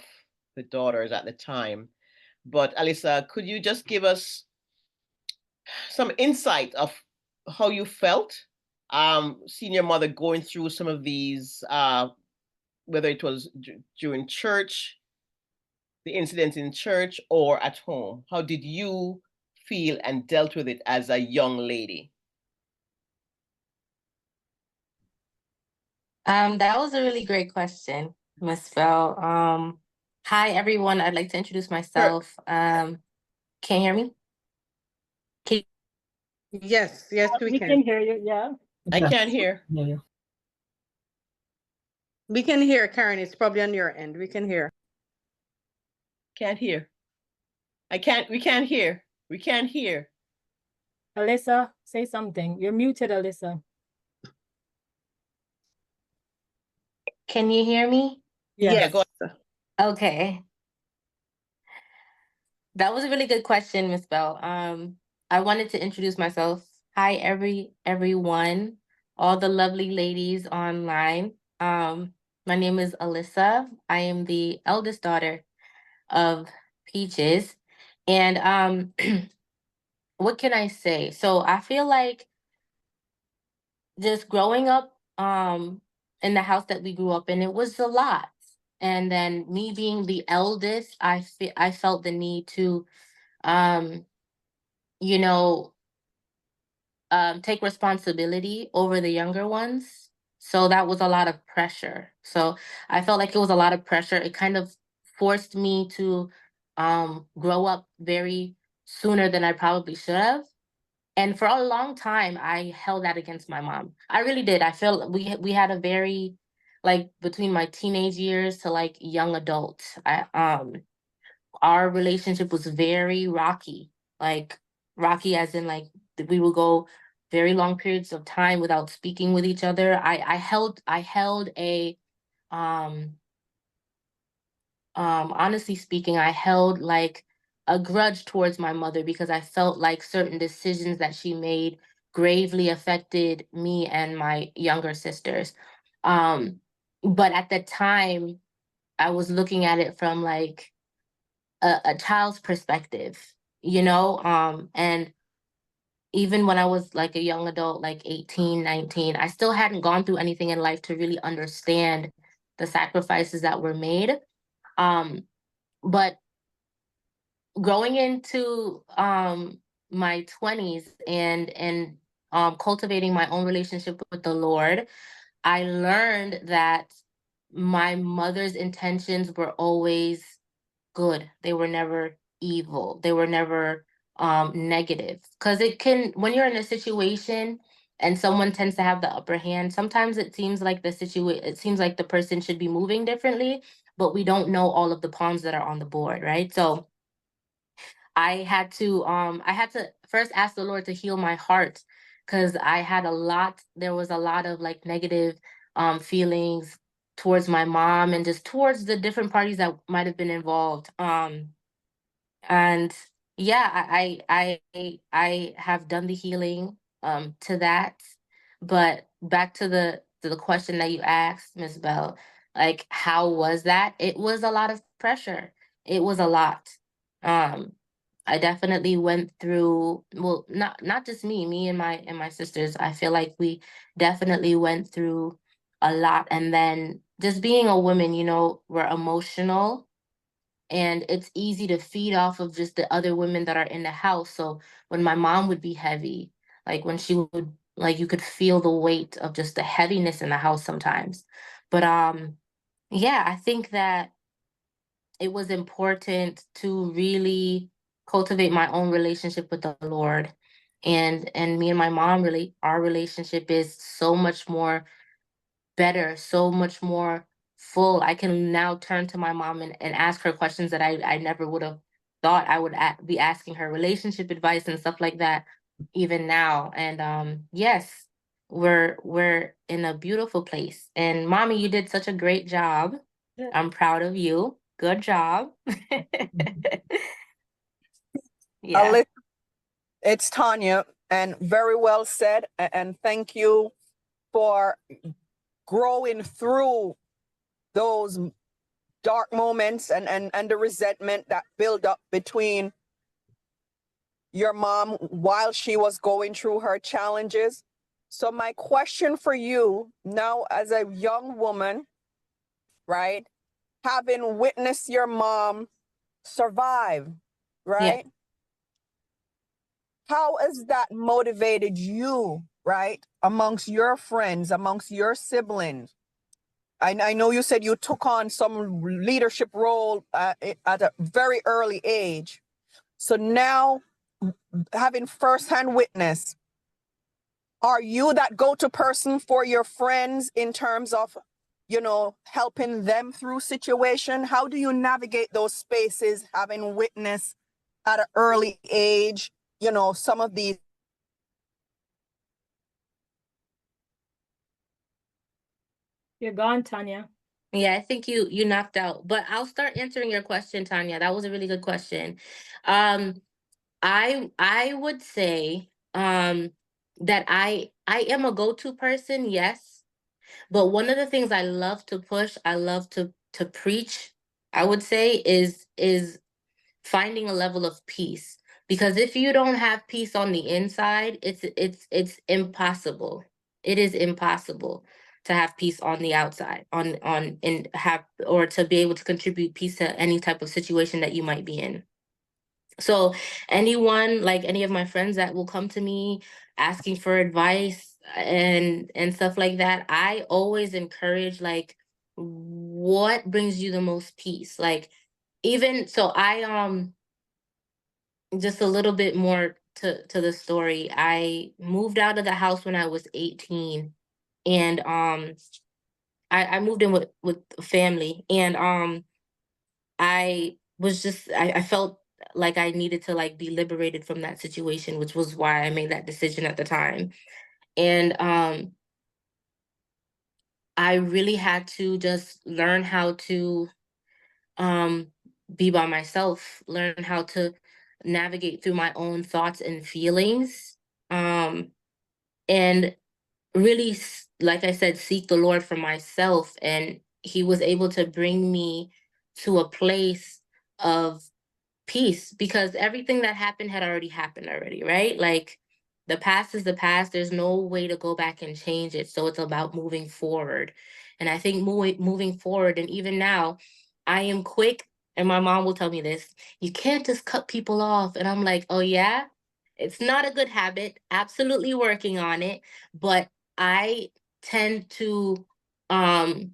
Speaker 2: the daughters at the time. But Alyssa, could you just give us some insight of how you felt seeing your mother going through some of these, whether it was during church, the incidents in church, or at home? How did you feel and dealt with it as a young lady?
Speaker 4: That was a really great question, Miss Bell. Hi everyone. I'd like to introduce myself. Can you hear me? Can
Speaker 5: Yes, we
Speaker 1: We
Speaker 5: can.
Speaker 1: can hear you, yeah.
Speaker 2: I can't hear.
Speaker 1: Yeah.
Speaker 5: We can hear, Karen. It's probably on your end. We can hear.
Speaker 2: Can't hear. We can't hear. We can't hear.
Speaker 1: Alyssa, say something. You're muted, Alyssa.
Speaker 4: Can you hear me?
Speaker 1: Yes.
Speaker 2: Yeah, go
Speaker 4: Okay. That was a really good question, Miss Bell. I wanted to introduce myself. Hi, everyone, all the lovely ladies online. My name is Alyssa. I am the eldest daughter of Peaches, And what can I say? So I feel like just growing up in the house that we grew up in, it was a lot. And then me being the eldest, I felt the need to um you know take responsibility over the younger ones. So that was a lot of pressure. So I felt like it was a lot of pressure. It kind of forced me to grow up very sooner than I probably should have. And for a long time, I held that against my mom. I really did. I feel we had a very, like, between my teenage years to like young adult, our relationship was very rocky. Like, rocky as in like we would go very long periods of time without speaking with each other. I held a um honestly speaking, I held like a grudge towards my mother because I felt like certain decisions that she made gravely affected me and my younger sisters. Um, but at the time, I was looking at it from like a child's perspective, and even when I was like a young adult, like 18, 19, I still hadn't gone through anything in life to really understand the sacrifices that were made. Um, but growing into my 20s and cultivating my own relationship with the Lord, I learned that my mother's intentions were always good. They were never evil. They were never negative. Because it can, when you're in a situation and someone tends to have the upper hand, sometimes it seems like it seems like the person should be moving differently, but we don't know all of the pawns that are on the board, right? So I had to first ask the Lord to heal my heart, because there was a lot of like negative feelings towards my mom and just towards the different parties that might have been involved. And yeah, I have done the healing to that. But back to the question that you asked, Miss Bell, like, how was that? It was a lot of pressure. It was a lot. Um I definitely went through, well, not just me and my sisters. I feel like we definitely went through a lot. And then just being a woman, we're emotional, and it's easy to feed off of just the other women that are in the house. So when my mom would be heavy, like when she would, like, you could feel the weight of just the heaviness in the house sometimes. But yeah, I think that it was important to really cultivate my own relationship with the Lord. And me and my mom, really, our relationship is so much more better, so much more full. I can now turn to my mom and ask her questions that I never would have thought I would be asking her, relationship advice and stuff like that, even now. And yes, we're in a beautiful place. And mommy, you did such a great job.
Speaker 1: Yeah.
Speaker 4: I'm proud of you. Good job. Yeah.
Speaker 3: Alicia, it's Tanya, and very well said. And thank you for growing through those dark moments and the resentment that built up between your mom while she was going through her challenges. So my question for you now, as a young woman, right, having witnessed your mom survive,
Speaker 4: Yeah.
Speaker 3: right? How has that motivated you, right, amongst your friends, amongst your siblings? I know you said you took on some leadership role at a very early age. So now, having firsthand witness, are you that go-to person for your friends in terms of, helping them through situation? How do you navigate those spaces, having witnessed at an early age, some of these?
Speaker 1: You're gone, Tanya.
Speaker 4: Yeah, I think you knocked out. But I'll start answering your question, Tanya. That was a really good question. Um, I would say that I am a go-to person, yes. But one of the things I love to push, I love to preach, I would say, is finding a level of peace. Because if you don't have peace on the inside, it's impossible. It is impossible to have peace on the outside, on and have, or to be able to contribute peace to any type of situation that you might be in. So anyone, like any of my friends that will come to me asking for advice and stuff like that, I always encourage, like, what brings you the most peace? Like, even so, I just a little bit more to the story. I moved out of the house when I was 18, and I moved in with family, and I felt like I needed to, like, be liberated from that situation, which was why I made that decision at the time. And I really had to just learn how to um be by myself, learn how to navigate through my own thoughts and feelings. And really, like I said, seek the Lord for myself. And he was able to bring me to a place of peace, because everything that happened had happened already, right? Like, the past is the past. There's no way to go back and change it. So it's about moving forward. And I think moving forward, and even now, I am quick, and my mom will tell me this, you can't just cut people off. And I'm like, oh, yeah? It's not a good habit. Absolutely working on it. But I tend to um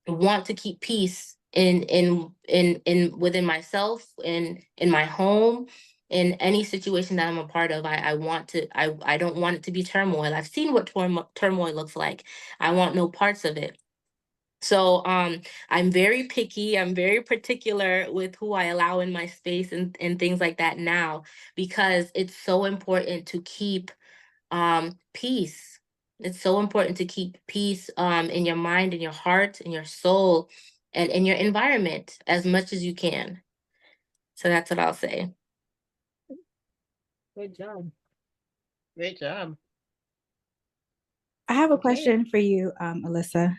Speaker 4: want to keep peace in within myself, in my home, in any situation that I'm a part of. I don't want it to be turmoil. I've seen what turmoil looks like. I want no parts of it. So I'm very picky, I'm very particular with who I allow in my space, and things like that now, because it's so important to keep peace. It's so important to keep peace in your mind, in your heart, in your soul, and in your environment as much as you can. So that's what I'll say.
Speaker 1: Good job.
Speaker 2: Great job.
Speaker 6: I have a
Speaker 2: Okay.
Speaker 6: question for you, Alyssa.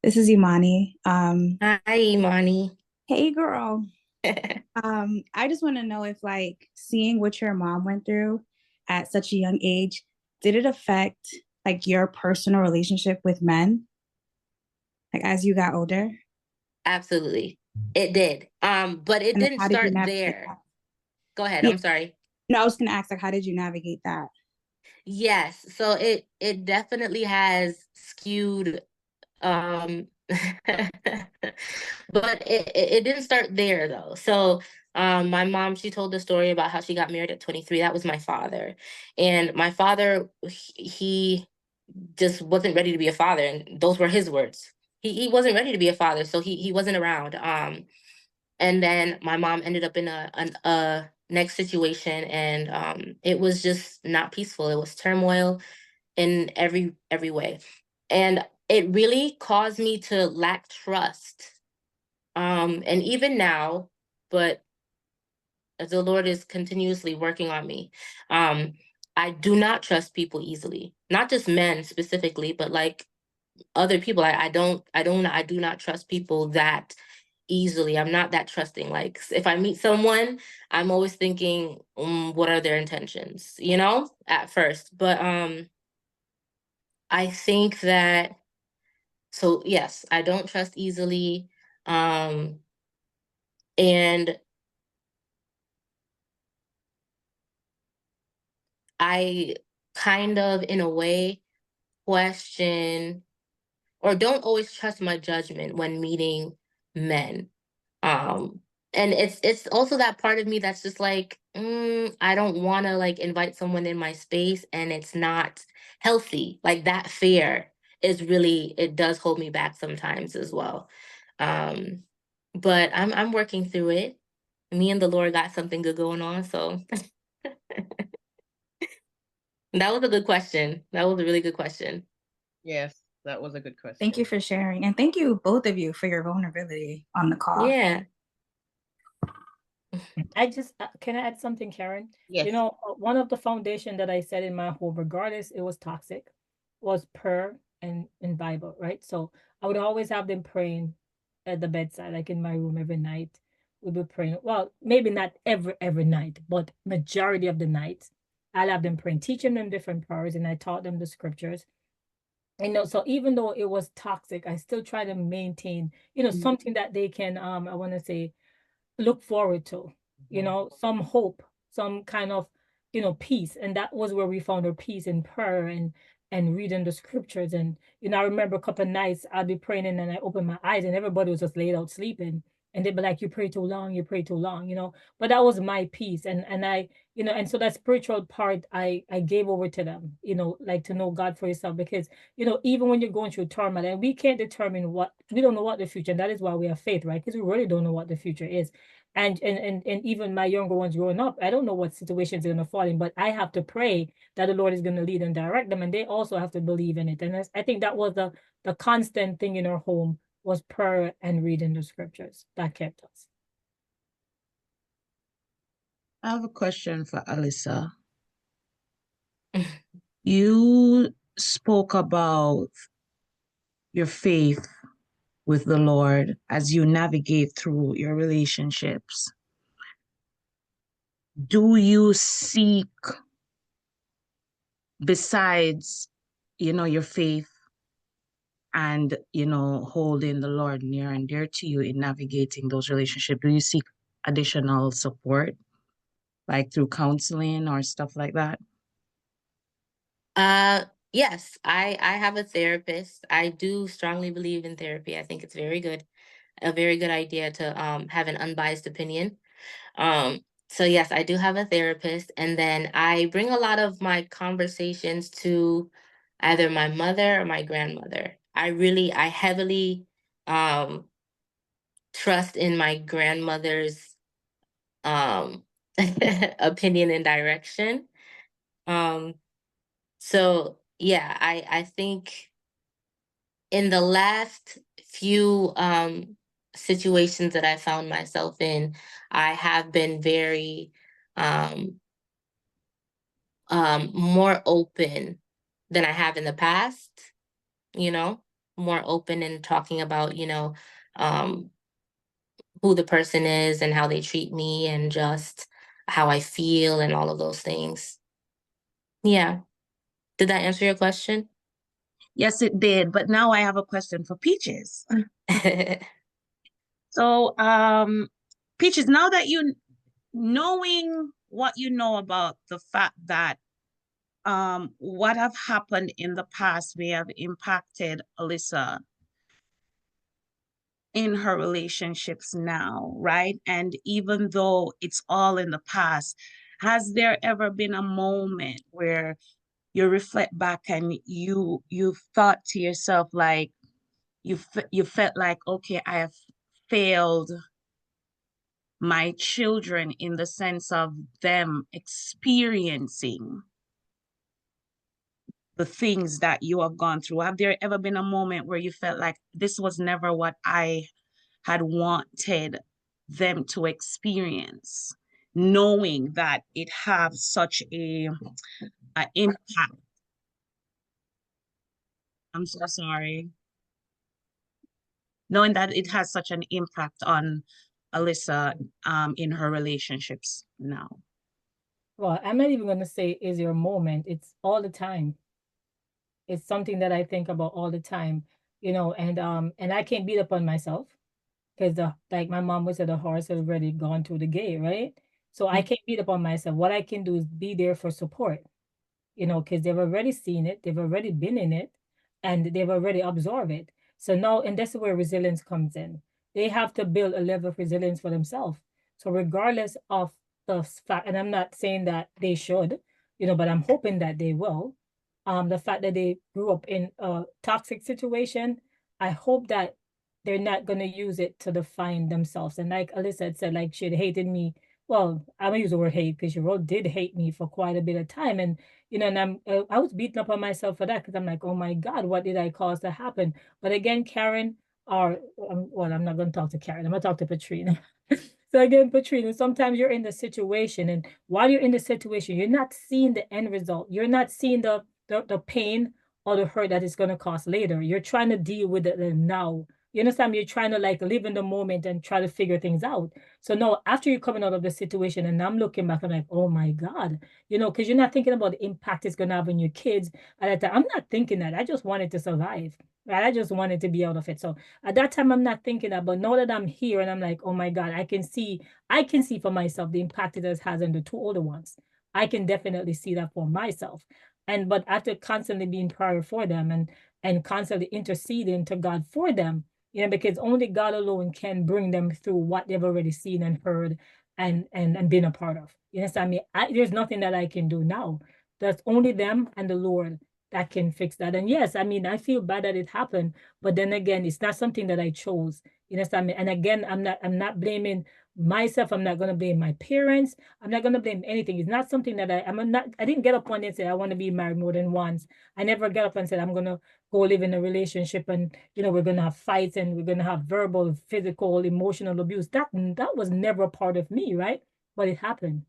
Speaker 6: This is Imani.
Speaker 4: Hi, Imani.
Speaker 6: Hey, girl. I just want to know if, like, seeing what your mom went through at such a young age, did it affect, like, your personal relationship with men, like, as you got older?
Speaker 4: Absolutely. It did. But it
Speaker 6: And then
Speaker 4: didn't
Speaker 6: how did you
Speaker 4: start
Speaker 6: navigate
Speaker 4: there.
Speaker 6: that?
Speaker 4: Go ahead.
Speaker 6: Yeah.
Speaker 4: I'm sorry.
Speaker 6: No, I was gonna ask, like, how did you navigate that?
Speaker 4: Yes. So it definitely has skewed um but it didn't start there, though. So my mom, she told the story about how she got married at 23. That was my father. And my father, he just wasn't ready to be a father, and those were his words. He wasn't ready to be a father, so he wasn't around. And then my mom ended up in a next situation, and it was just not peaceful. It was turmoil in every way. And it really caused me to lack trust. And even now, but the Lord is continuously working on me. I do not trust people easily. Not just men specifically, but like other people. I do not trust people that easily. I'm not that trusting. Like, if I meet someone, I'm always thinking, what are their intentions, at first. But I think that, so yes, I don't trust easily. And I kind of, in a way, question, or don't always trust my judgment when meeting men. Um, and it's also that part of me that's just like, I don't want to, like, invite someone in my space, and it's not healthy. Like, that fear is really, it does hold me back sometimes as well. Um, but I'm working through it. Me and the Lord got something good going on, so that was a good question. That was a really good question.
Speaker 2: Yes, that was a good question.
Speaker 6: Thank you for sharing. And thank you, both of you, for your vulnerability on the call.
Speaker 4: Yeah.
Speaker 1: Can I add something, Karen?
Speaker 2: Yes.
Speaker 1: One of the foundation that I said in my home, regardless it was toxic, was prayer and Bible, right? So I would always have them praying at the bedside, like in my room every night. we'll be praying. Well, maybe not every night, but majority of the nights, I'll have them praying, teaching them different prayers, and I taught them the scriptures. So even though it was toxic, I still try to maintain, something that they can, I want to say, look forward to, some hope, some kind of, peace. And that was where we found our peace in prayer and reading the scriptures. And, I remember a couple of nights I'd be praying and then I opened my eyes and everybody was just laid out sleeping. And they'd be like, you pray too long, you pray too long, but that was my peace. And I, and so that spiritual part, I gave over to them, like to know God for yourself, because, even when you're going through turmoil and we can't determine we don't know what the future, and that is why we have faith, right? Because we really don't know what the future is. And even my younger ones growing up, I don't know what situations they're going to fall in, but I have to pray that the Lord is going to lead and direct them, and they also have to believe in it. And I think that was the constant thing in our home, was prayer and reading the scriptures. That kept us.
Speaker 7: I have a question for Alyssa. You spoke about your faith with the Lord as you navigate through your relationships. Do you seek, besides, your faith and, holding the Lord near and dear to you in navigating those relationships, do you seek additional support, like through counseling or stuff like that?
Speaker 4: Yes, I have a therapist. I do strongly believe in therapy. I think it's a very good idea to have an unbiased opinion. So yes, I do have a therapist, and then I bring a lot of my conversations to either my mother or my grandmother. I heavily trust in my grandmother's um opinion and direction. Um so yeah, I think in the last few situations that I found myself in, I have been very um more open than I have in the past, you know, more open in talking about, um who the person is and how they treat me and just how I feel and all of those things. Yeah. Did that answer your question?
Speaker 7: Yes, it did. But now I have a question for Peaches. So, Peaches, now that knowing what you know about the fact that what have happened in the past may have impacted Alyssa in her relationships now, right? And even though it's all in the past, has there ever been a moment where you reflect back and you thought to yourself, like, you felt like, okay, I have failed my children in the sense of them experiencing the things that you have gone through? Have there ever been a moment where you felt like this was never what I had wanted them to experience, knowing that it has such a impact? I'm so sorry. Knowing that it has such an impact on Alyssa in her relationships now.
Speaker 1: Well, I'm not even going to say is your moment. It's all the time. It's something that I think about all the time, and I can't beat up on myself, because like my mom would say, the horse has already gone through the gate, right? So I can't beat up on myself. What I can do is be there for support, because they've already seen it, they've already been in it, and they've already absorbed it. So now, and that's where resilience comes in. They have to build a level of resilience for themselves. So regardless of the fact, and I'm not saying that they should, but I'm hoping that they will. The fact that they grew up in a toxic situation, I hope that they're not going to use it to define themselves. And like Alyssa said, like she had hated me. Well, I'm gonna use the word hate, because she really did hate me for quite a bit of time. And and I was beating up on myself for that, because I'm like, oh my God, what did I cause to happen? But again, Karen, well, I'm not going to talk to Karen. I'm going to talk to Patrina. So again, Patrina, sometimes you're in the situation, and while you're in the situation, you're not seeing the end result. You're not seeing the pain or the hurt that it's going to cause later. You're trying to deal with it now, You understand me? You're trying to like live in the moment and try to figure things out. So no, after you're coming out of the situation and I'm looking back, I'm like, oh my God, because you're not thinking about the impact it's gonna have on your kids. At that time, I'm not thinking that. I just wanted to survive. Right? I just wanted to be out of it. So at that time, I'm not thinking that. But now that I'm here and I'm like, oh my God, I can see for myself the impact it has on the two older ones. I can definitely see that for myself. But after constantly being prayer for them and constantly interceding to God for them, because only God alone can bring them through what they've already seen and heard and been a part of. You understand me? There's nothing that I can do now. That's only them and the Lord that can fix that. And yes, I mean, I feel bad that it happened, but then again, it's not something that I chose. You understand me? And again, I'm not blaming myself. I'm not gonna blame my parents. I'm not gonna blame anything. It's not something that I didn't get up one day and say I want to be married more than once. I never got up and said I'm gonna go live in a relationship and we're gonna have fights and we're gonna have verbal, physical, emotional abuse. That was never a part of me, right? But it happened.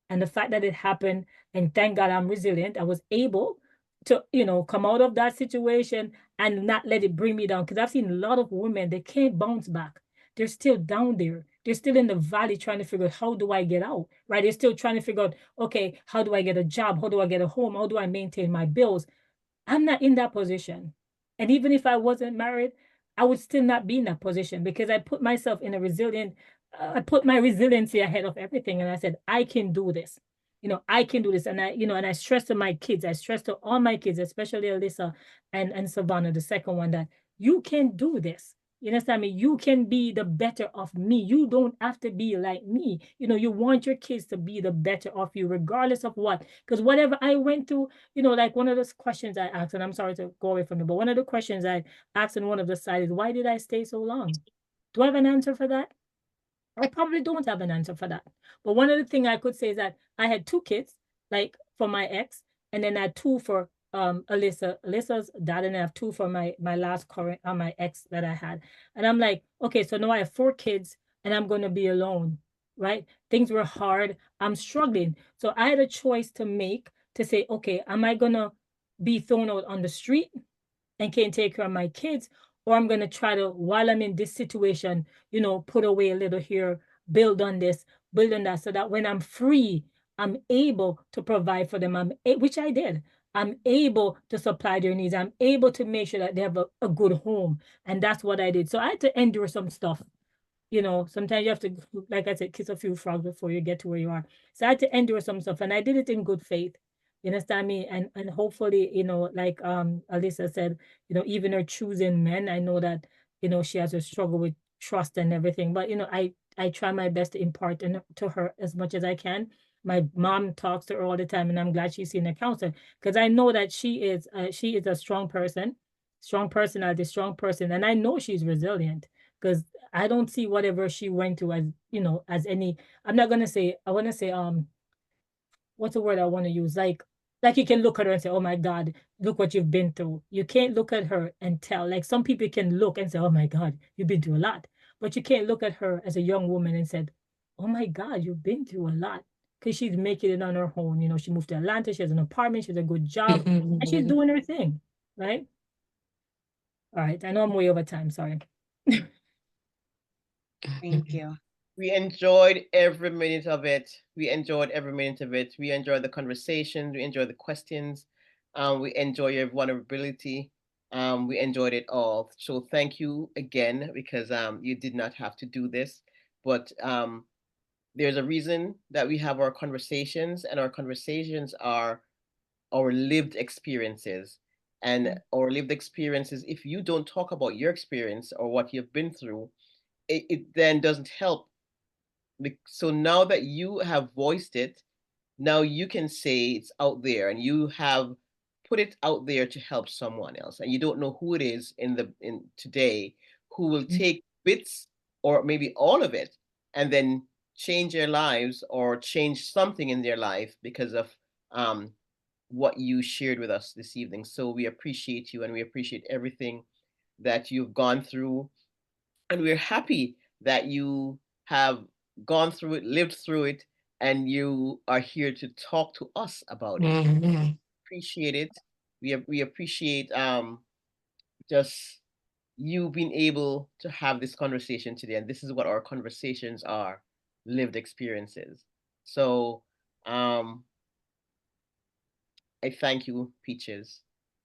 Speaker 1: And the fact that it happened, and thank God I'm resilient, I was able to, come out of that situation and not let it bring me down. Because I've seen a lot of women, they can't bounce back. They're still down there. They're still in the valley trying to figure out how do I get out, right? They're still trying to figure out, okay, how do I get a job? How do I get a home? How do I maintain my bills? I'm not in that position. And even if I wasn't married, I would still not be in that position because I put myself in a resilient, I put my resiliency ahead of everything. And I said, I can do this. I can do this. And I stress to my kids, I stress to all my kids, especially Alyssa and Savannah, the second one, that you can do this. You understand me? You can be the better of me. You don't have to be like me. You want your kids to be the better of you, regardless of what. Because whatever I went through, like one of those questions I asked, and I'm sorry to go away from it, but one of the questions I asked in one of the slides is, why did I stay so long? Do I have an answer for that? I probably don't have an answer for that. But one of the things I could say is that I had two kids, like for my ex, and then I had two for Alyssa's dad, and I have two for my last current my ex that I had. And I'm like, okay, so now I have four kids and I'm gonna be alone, right? Things were hard. I'm struggling. So I had a choice to make to say, okay, am I gonna be thrown out on the street and can't take care of my kids, or I'm going to try to, while I'm in this situation, put away a little here, build on this, build on that, so that when I'm free, I'm able to provide for them, which I did. I'm able to supply their needs. I'm able to make sure that they have a good home. And that's what I did. So I had to endure some stuff. Sometimes you have to, like I said, kiss a few frogs before you get to where you are. So I had to endure some stuff, and I did it in good faith. You understand me? And hopefully, like Alyssa said, even her choosing men, I know that, she has a struggle with trust and everything. But I try my best to impart to her as much as I can. My mom talks to her all the time, and I'm glad she's seen a counselor because I know that she is a strong person, strong personality, strong person, and I know she's resilient because I don't see whatever she went through as, as any, I'm not gonna say, I wanna say, what's the word I want to use? Like you can look at her and say, oh my God, look what you've been through. You can't look at her and tell. Like some people can look and say, oh my God, you've been through a lot. But you can't look at her as a young woman and said, oh my God, you've been through a lot. Because she's making it on her own. She moved to Atlanta, she has an apartment, she has a good job, and she's doing her thing, right? All right, I know I'm way over time, sorry.
Speaker 7: Thank you.
Speaker 2: We enjoyed every minute of it. We enjoyed every minute of it. We enjoyed the conversations. We enjoyed the questions. We enjoy your vulnerability. We enjoyed it all. So thank you again because you did not have to do this, but there's a reason that we have our conversations, and our conversations are our lived experiences. And our lived experiences, if you don't talk about your experience or what you've been through, it then doesn't help. So now that you have voiced it, now you can say it's out there and you have put it out there to help someone else. And you don't know who it is in today who will take bits or maybe all of it and then change their lives or change something in their life because of what you shared with us this evening. So we appreciate you and we appreciate everything that you've gone through. And we're happy that you have gone through it, lived through it, and you are here to talk to us about it.
Speaker 4: Mhm.
Speaker 2: Appreciate it. We appreciate just you've been able to have this conversation today. And this is what our conversations are, lived experiences. So I thank you, Peaches.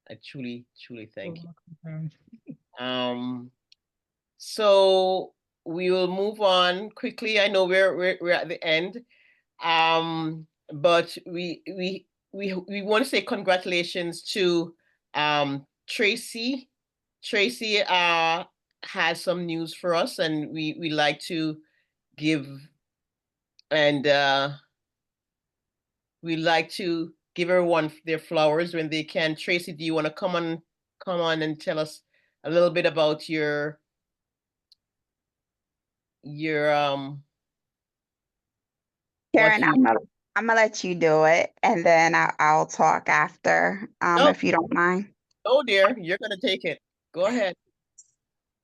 Speaker 2: I truly, truly thank you. So we will move on quickly. I know we're at the end. But we want to say congratulations to Tracy. Tracy has some news for us, and we like to give and we like to give everyone their flowers when they can. Tracy, do you want to come on and tell us a little bit about your what
Speaker 8: Karen,
Speaker 2: you
Speaker 8: I'm gonna let you do it, and then I'll talk after,
Speaker 2: no,
Speaker 8: if you don't mind.
Speaker 2: no, dear, you're gonna take it. Go ahead.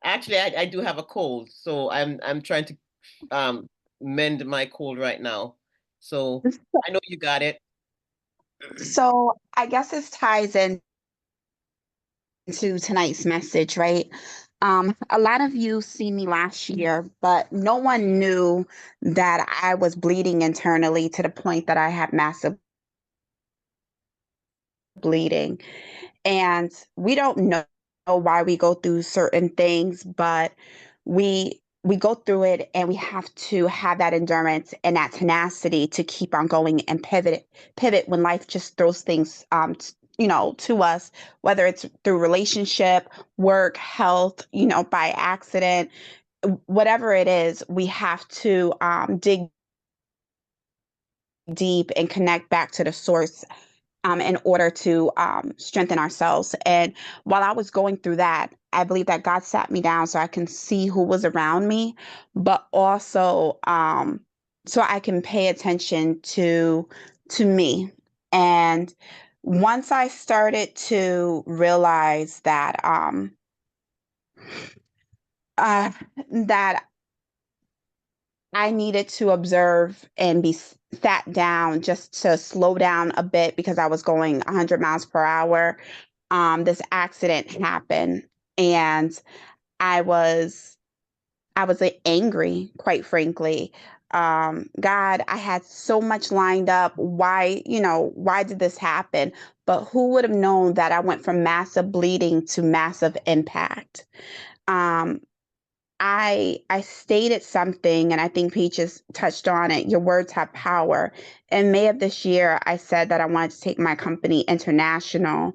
Speaker 2: Actually, I do have a cold, so I'm trying to mend my cold right now. So I know you got it.
Speaker 8: So I guess this ties into tonight's message, right? A lot of you see me last year, but no one knew that I was bleeding internally to the point that I had massive bleeding. And we don't know why we go through certain things, but we go through it, and we have to have that endurance and that tenacity to keep on going and pivot when life just throws things to us, whether it's through relationship, work, health, by accident, whatever it is. We have to dig deep and connect back to the source, in order to strengthen ourselves. And while I was going through that, I believe that God sat me down so I can see who was around me, but also so I can pay attention to me. And once I started to realize that I needed to observe and be sat down just to slow down a bit because I was going 100 miles per hour. This accident happened, and I was angry, quite frankly. God, I had so much lined up. Why did this happen? But who would have known that I went from massive bleeding to massive impact? Um, I stated something, and I think Peaches touched on it. Your words have power. In May of this year, I said that I wanted to take my company international,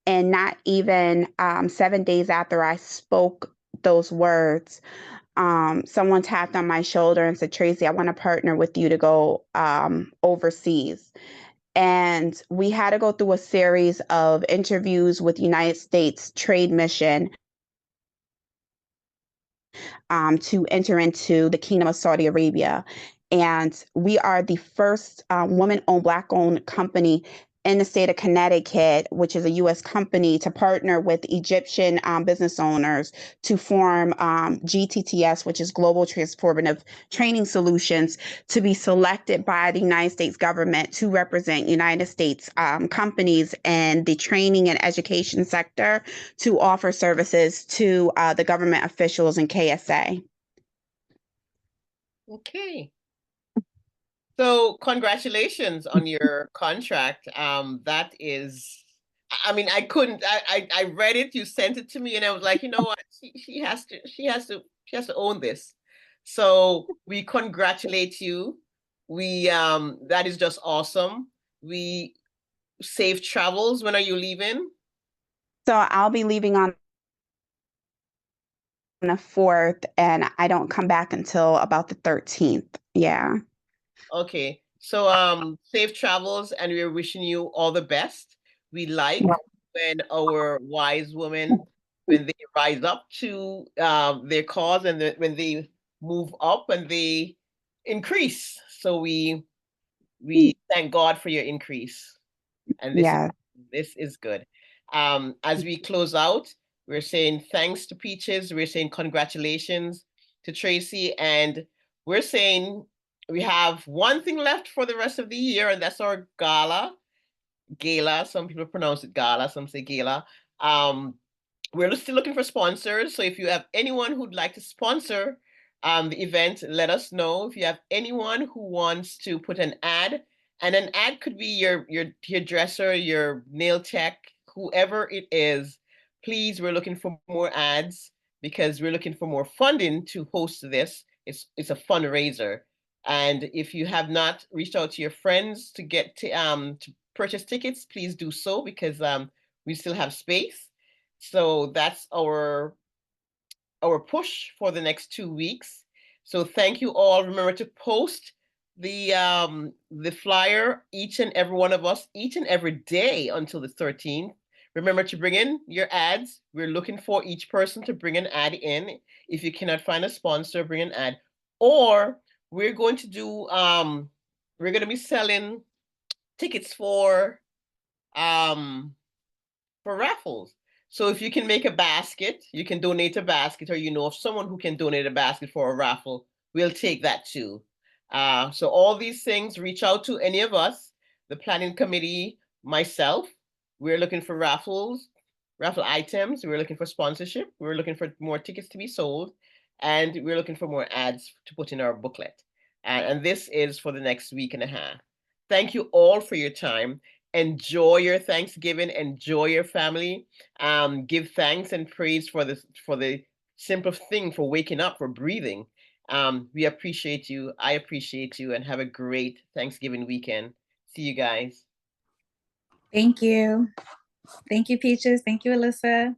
Speaker 8: and not even 7 days after I spoke those words, someone tapped on my shoulder and said, "Tracy, I want to partner with you to go overseas." And we had to go through a series of interviews with United States Trade Mission to enter into the Kingdom of Saudi Arabia. And we are the first woman-owned, Black-owned company in the state of Connecticut, which is a U.S. company, to partner with Egyptian business owners to form GTTS, which is Global Transformative Training Solutions, to be selected by the United States government to represent United States companies in the training and education sector to offer services to the government officials in KSA.
Speaker 2: Okay. So congratulations on your contract. That is, I mean, I couldn't, I read it, you sent it to me, and I was like, you know what? She has to own this. So we congratulate you. That is just awesome. We safe travels. When are you leaving?
Speaker 8: So I'll be leaving on the 4th, and I don't come back until about the 13th. Yeah.
Speaker 2: Okay. So safe travels, and we're wishing you all the best. We like when our wise women, when they rise up to their cause, and when they move up and they increase. So we thank God for your increase. And
Speaker 8: Yeah.
Speaker 2: this is good. As we close out, we're saying thanks to Peaches. We're saying congratulations to Tracy, and we're saying we have one thing left for the rest of the year, and that's our gala. Gala. Some people pronounce it gala, some say gala. we're still looking for sponsors. So if you have anyone who'd like to sponsor the event, let us know. If you have anyone who wants to put an ad, and an ad could be your hairdresser, your nail tech, whoever it is, please, we're looking for more ads because we're looking for more funding to host this. It's a fundraiser. And if you have not reached out to your friends to get to purchase tickets, please do so because we still have space. So that's our push for the next 2 weeks. So thank you all. Remember to post the flyer, each and every one of us, each and every day until the 13th. Remember to bring in your ads. We're looking for each person to bring an ad in. If you cannot find a sponsor, bring an ad. Or we're going to do we're going to be selling tickets for raffles. So if you can make a basket, you can donate a basket, or you know of someone who can donate a basket for a raffle, we'll take that too. So all these things, reach out to any of us, the planning committee, myself. We're looking for raffle items. We're looking for sponsorship. We're looking for more tickets to be sold, and we're looking for more ads to put in our booklet. And this is for the next week and a half. Thank you all for your time. Enjoy your Thanksgiving, enjoy your family. Give thanks and praise for the simple thing, for waking up, for breathing. We appreciate you. I appreciate you, and have a great Thanksgiving weekend. See you guys.
Speaker 6: Thank you. Thank you, Peaches. Thank you, Alyssa.